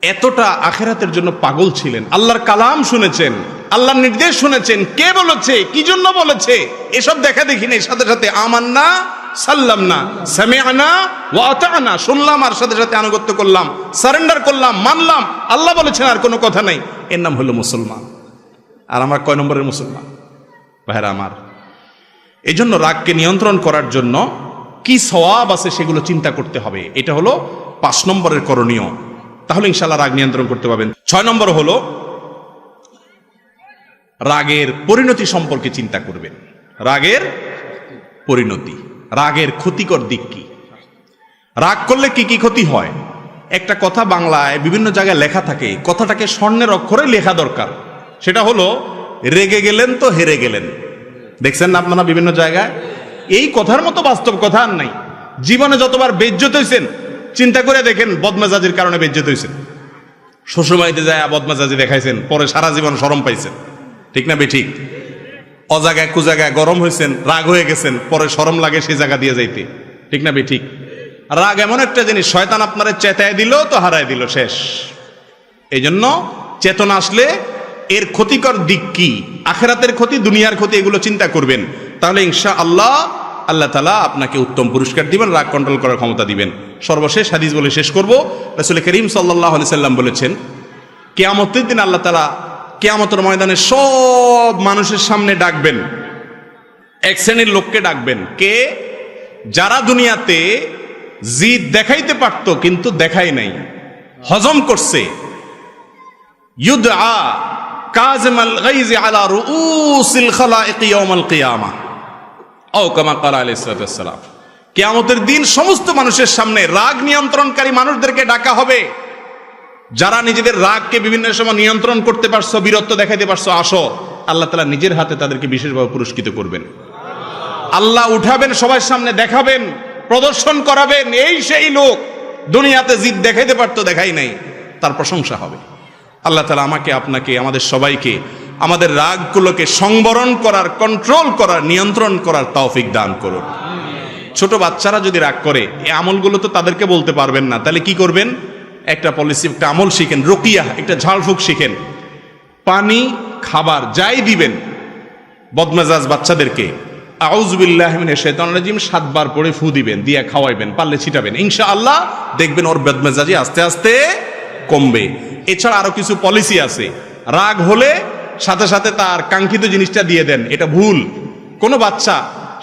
এতটা আখিরাতের জন্য পাগল ছিলেন, আল্লাহর কালাম শুনেছেন, আল্লাহর নির্দেশ শুনেছেন, কে বলেছে, কি জন্য বলেছে, এসব দেখা দেখি নেই, সাথে সাথে আমান্না সাল্লামনা সামিআনা ওয়া আতা'না, শুনলাম আর সাথে সাথে আনুগত্য করলাম, সারেন্ডার করলাম, মানলাম, আল্লাহ বলেছেন, আর কোনো কথা নাই। এর নাম হলো মুসলমান। আর আমরা কয় নম্বরের মুসলমান ভাইরা আমার? এই জন্য রাগকে নিয়ন্ত্রণ করার জন্য কি সওয়াব আছে সেগুলো চিন্তা করতে হবে। এটা হলো 5 নম্বরের করণীয়, তাহলে ইনশাআল্লাহ রাগ নিয়ন্ত্রণ করতে পারবেন। 6 নম্বর হলো রাগের পরিণতি সম্পর্কে চিন্তা করবেন। রাগের পরিণতি, রাগের ক্ষতিকর দিক কি, রাগ করলে কি কি ক্ষতি হয়। একটা কথা বাংলায় বিভিন্ন জায়গায় লেখা থাকে, কথাটাকে স্বর্ণের অক্ষরে লেখা দরকার। সেটা হলো, রেগে গেলেন তো হেরে গেলেন। দেখছেন না আপনারা বিভিন্ন জায়গায়? এই কথার মতো বাস্তব কথা আর নাই। জীবনে যতবার বেজ্জত হয়েছেন চিন্তা করে দেখেন, বদমেজাজির কারণে বেজ্জত হয়েছেন। শ্বশুরবাড়িতে যায় বদমেজাজি দেখাইছেন, পরে সারা জীবন শরম পাইছেন, ঠিক না বেঠিক? অজাগায় কুজাগায় গরম হয়েছেন, রাগ হয়ে গেছেন, পরে শরম লাগে সেই জায়গা দিয়ে যাইতে, ঠিক না বেঠিক? রাগ এমন একটা জিনিস, শয়তান আপনারে চেতায় দিল তো হারায় দিল, শেষ। এই জন্য চেতনা আসলে এর ক্ষতিকর দিক কি, আখিরাতের ক্ষতি, দুনিয়ার ক্ষতি, এগুলো চিন্তা করবেন। তাহলে ইনশাআল্লাহ আল্লাহ তাআলা আপনাকে উত্তম পুরস্কার দিবেন, রাগ কন্ট্রোল করার ক্ষমতা দিবেন। সর্বশেষ হাদিস বলে শেষ করব। রাসূল করিম সাল্লাল্লাহু আলাইহি সাল্লাম বলেছেন, কিয়ামতের দিন আল্লাহ তাআলা কিয়ামতের ময়দানে সব মানুষের সামনে ডাকবেন, এক শ্রেণীর লোককে ডাকবেন। কে? যারা দুনিয়াতে জিদ দেখাইতে পারতো কিন্তু দেখাই নাই, হজম করছে। ইউদআ কাযিমাল গাইজি আলা রুউসিল খালাইক ইয়াউমাল কিয়ামাহ আও কামা ক্বালা আলাইহিস সালাতু ওয়াস সালাম। কিয়ামতের দিন সমস্ত মানুষের সামনে রাগ নিয়ন্ত্রণকারী মানুষদেরকে ডাকা হবে। যারা নিজেদের রাগকে বিভিন্ন সময় নিয়ন্ত্রণ করতে পারছো, বীরত্ব দেখাইতে পারছো, আসো। আল্লাহ তাআলা নিজের হাতে তাদেরকে বিশেষভাবে পুরস্কৃত করবেন। আল্লাহ উঠাবেন, সবার সামনে দেখাবেন, প্রদর্শন করাবেন, এই সেই লোক দুনিয়াতে জিদ দেখাইতে পারতো, দেখাই নাই, তার প্রশংসা হবে। আল্লাহ তাআলা আমাকে, আপনাকে, আমাদের সবাইকে আমাদের রাগগুলোকে সংবরণ করার, কন্ট্রোল করার, নিয়ন্ত্রণ করার তৌফিক দান করুন। ছোট বাচ্চারা যদি রাগ করে, এই আমলগুলো তো তাদেরকে বলতে পারবেন না, তাহলে কি করবেন? একটা পলিসি, একটা আমল শিখেন, রুকিয়া, একটা ঝাড়ফুঁক শিখেন। পানি, খাবার যাই দিবেন বদমেজাজ বাচ্চাদেরকে, আউযু বিল্লাহি মিনাশ শাইতানির রাজিম 7 বার পড়ে ফু দিবেন, দিয়া খাওয়াইবেন, পারলে ছিটাবেন। ইনশাআল্লাহ দেখবেন ওর বদমেজাজি আস্তে আস্তে কমবে। এছাড়া আরো কিছু পলিসি আছে। রাগ হলে সাথে সাথে তার কাঙ্ক্ষিত জিনিসটা দিয়ে দেন, এটা ভুল। কোনো বাচ্চা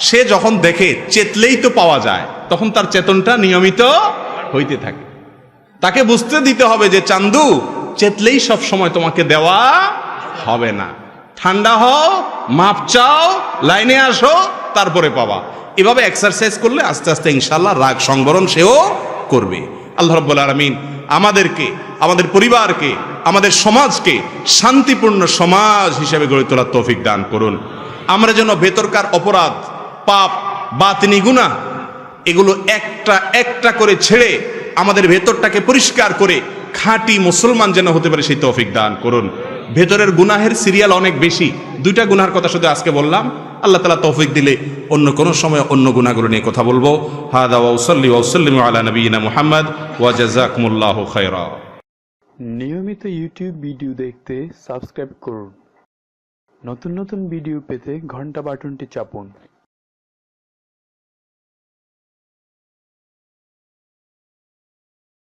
সে যখন দেখে চেতলেই তো পাওয়া যায়, তখন তার চেতনটা নিয়মিত হইতে থাকে। তাকে বুঝতে দিতে হবে যে চান্দু, চেতলেই সব সময় তোমাকে দেওয়া হবে না। ঠান্ডা হও, মাপ চাও, লাইনে আসো, তারপরে পাবা। এভাবে এক্সারসাইজ করলে আস্তে আস্তে ইনশাআল্লাহ রাগ সংবরণ সেও করবে। আল্লাহ রাব্বুল আলামিন আমাদেরকে, আমাদের পরিবারকে, আমাদের সমাজকে শান্তিপূর্ণ সমাজ হিসেবে গড়ে তোলার তৌফিক দান করুন। আমরা যেন ভেতরকার অপরাধ, পাপ, বাতিনি গুনাহ, এগুলো একটা একটা করে ছেড়ে আমাদের ভেতরটাকে পরিষ্কার করে খাঁটি মুসলমান যেন হতে পারে, সেই তৌফিক দান করুন। ভেতরের গুনাহের সিরিয়াল অনেক বেশি, 2টা গুনার কথা শুধু আজকে বললাম। আল্লাহ তাআলা তৌফিক দিলে অন্য কোনো সময় অন্য গুনাহগুলো নিয়ে কথা বলবো। হাদা ওয়া উসাল্লি ওয়া উসাল্লিমু আলা নবিয়িনা মুহাম্মদ ওয়া জাযাকুমুল্লাহু খায়রা। নিয়মিত ইউটিউব ভিডিও দেখতে সাবস্ক্রাইব করুন। নতুন নতুন ভিডিও পেতে ঘন্টা বাটনটি চাপুন।